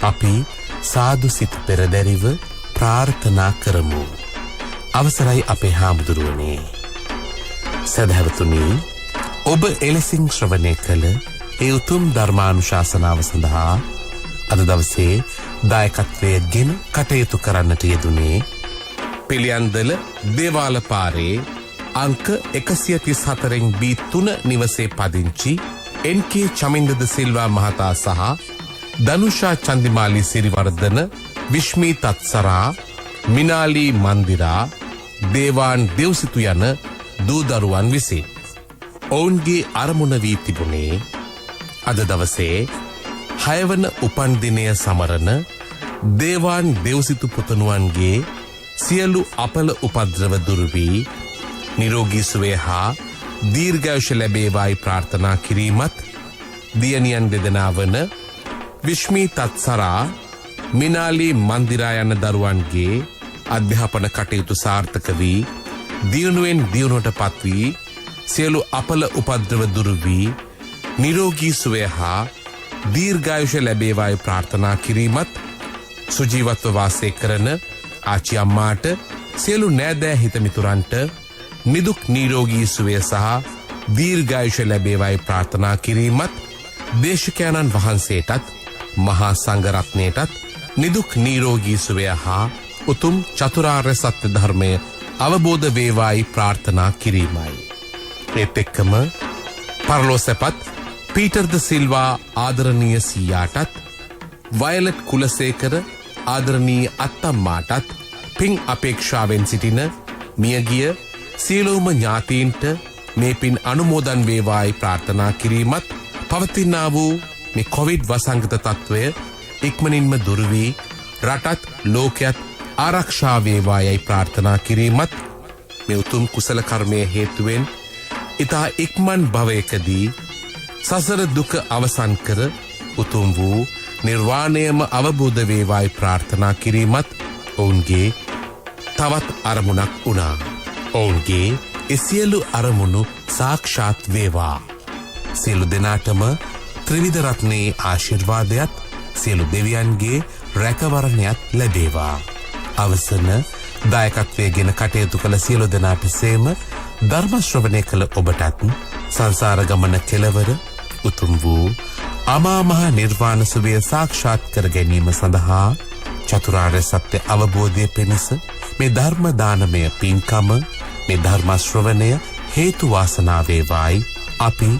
අපි සාදු සිත පෙරදැරිව ප්‍රාර්ථනා කරමු. අවසරයි අපේ හාමුදුරුවනේ. සදහැවතුනි, ඔබ එලෙසින් ශ්‍රවණය කළ ඒ උතුම් ධර්මානුශාසනාව සඳහා අද දවසේ දායකත්වයෙන් ගෙන කටයුතු කරන්නට යෙදුනේ පිළියන්දල දේවාල පාරේ අංක 134 B3 නිවසේ පදිංචි NK චමින්දද සිල්වා මහතා සහ දනුෂා චන්දිමාලි සිරිවර්ධන, විශ්මී තත්සරා, මිනාලි මන්දිරා, දේවාන් දෙව්සිතු යන දූ දරුවන් විසින් ඔවුන්ගේ අරමුණ වී තිබුණේ අද දවසේ 6 වන උපන් දිනය සමරන දේවාන් දෙව්සිතු පුතණුවන්ගේ සියලු අපල උපද්‍රව දුරු වී නිරෝගී සුවය හා දීර්ඝායුෂ ලැබේවායි ප්‍රාර්ථනා කිරීමත්, දියණියන් දෙදෙනා වන විශ්මී තත්සරා, මිනාලි මන්දිරා යන දරුවන්ගේ අධ්‍යාපන කටයුතු සාර්ථක වී දියුණුවෙන් දියුණුවට පත් වී සියලු අපල උපද්‍රව දුරු වී නිරෝගී සුවය හා දීර්ඝායුෂ ලැබේවායි ප්‍රාර්ථනා කිරීමත්, සුජීවත්ව වාසය කරන ආච්චි අම්මාට, සියලු නෑදෑ හිතමිතුරන්ට නිදුක් නිරෝගී සුවය සහ දීර්ඝායුෂ ලැබේවායි ප්‍රාර්ථනා කිරීමත්, දේශකයන්න් වහන්සේටත් මහා සංඝරත්නයටත් නිදුක් නිරෝගී සුවය හා උතුම් චතුරාර්ය සත්‍ය ධර්මය අවබෝධ වේවායි ප්‍රාර්ථනා කිරීමයි. ඒත් එක්කම පරලෝසැපත් පීටර් ද සිල්වා ආදරණීය සීයාටත්, වයලට් කුලසේකර ආදරණීය අත්තම්මාටත් පින් අපේක්ෂාවෙන් සිටින මියගිය සියලුම ඥාතීන්ට මේ පින් අනුමෝදන් වේවායි ප්‍රාර්ථනා කිරීමත්, පවතිනා වූ මේ කොවිඩ් වසංගත තත්ත්වය ඉක්මනින්ම දුරු වී රටත් ලෝකයත් ආරක්ෂා වේවායි ප්‍රාර්ථනා කිරීමත්, මේ උතුම් කුසල කර්මය හේතුවෙන් ඉතා ඉක්මන් භවයකදී සසර දුක අවසන් කර උතුම් වූ නිර්වාණයම අවබෝධ වේවායි ප්‍රාර්ථනා කිරීමත් ඔවුන්ගේ තවත් අරමුණක් වුණා. ඔවුන්ගේ සියලු අරමුණු සාක්ෂාත් වේවා. සියලු දෙනාටම ත්‍රිවිධ රත්නයේ ආශිර්වාදයත්, සියලු දෙවියන්ගේ රැකවරණයක් ලැබේවා. අවසන දායකත්වය ගෙන කටයුතු කළ සියලු දෙනාට සේම ධර්ම ශ්‍රවණය කළ ඔබටත් සංසාර ගමන කෙලවර උතුම් වූ අමා මහ නිර්වාණ සුවය සාක්ෂාත් කර ගැනීම සඳහා චතුරාර්ය සත්‍ය අවබෝධය පිණිස මේ ධර්ම දානමය පින්කම මේ ධර්ම ශ්‍රවණය හේතු වාසනා වේවායි අපි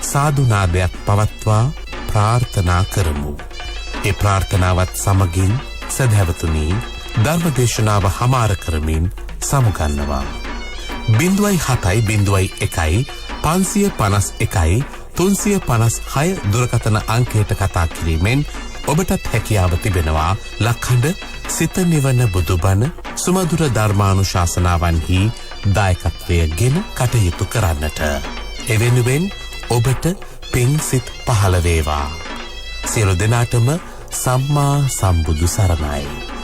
සාදුනාදයක් පවත්වා ප්‍රාර්ථනා කරමු. ඒ ප්‍රාර්ථනාවත් සමගින් සදහැවතුනි ධර්මදේශනාව හමාර කරමින් සමුගන්නවා. 0701 551 356 දුරකථන අංකයට කතා කිරීමෙන් ඔබටත් හැකියාව තිබෙනවා ලක්හඬ සිත නිවන බුදුබණ සුමధుර ධර්මානුශාසනාවන්හි දායකත්වය ගෙන කටයුතු කරන්නට. එවෙනුවෙන් ඔබට පින් සිත් පහළ වේවා. සියලු දෙනාටම සම්මා සම්බුදු සරණයි.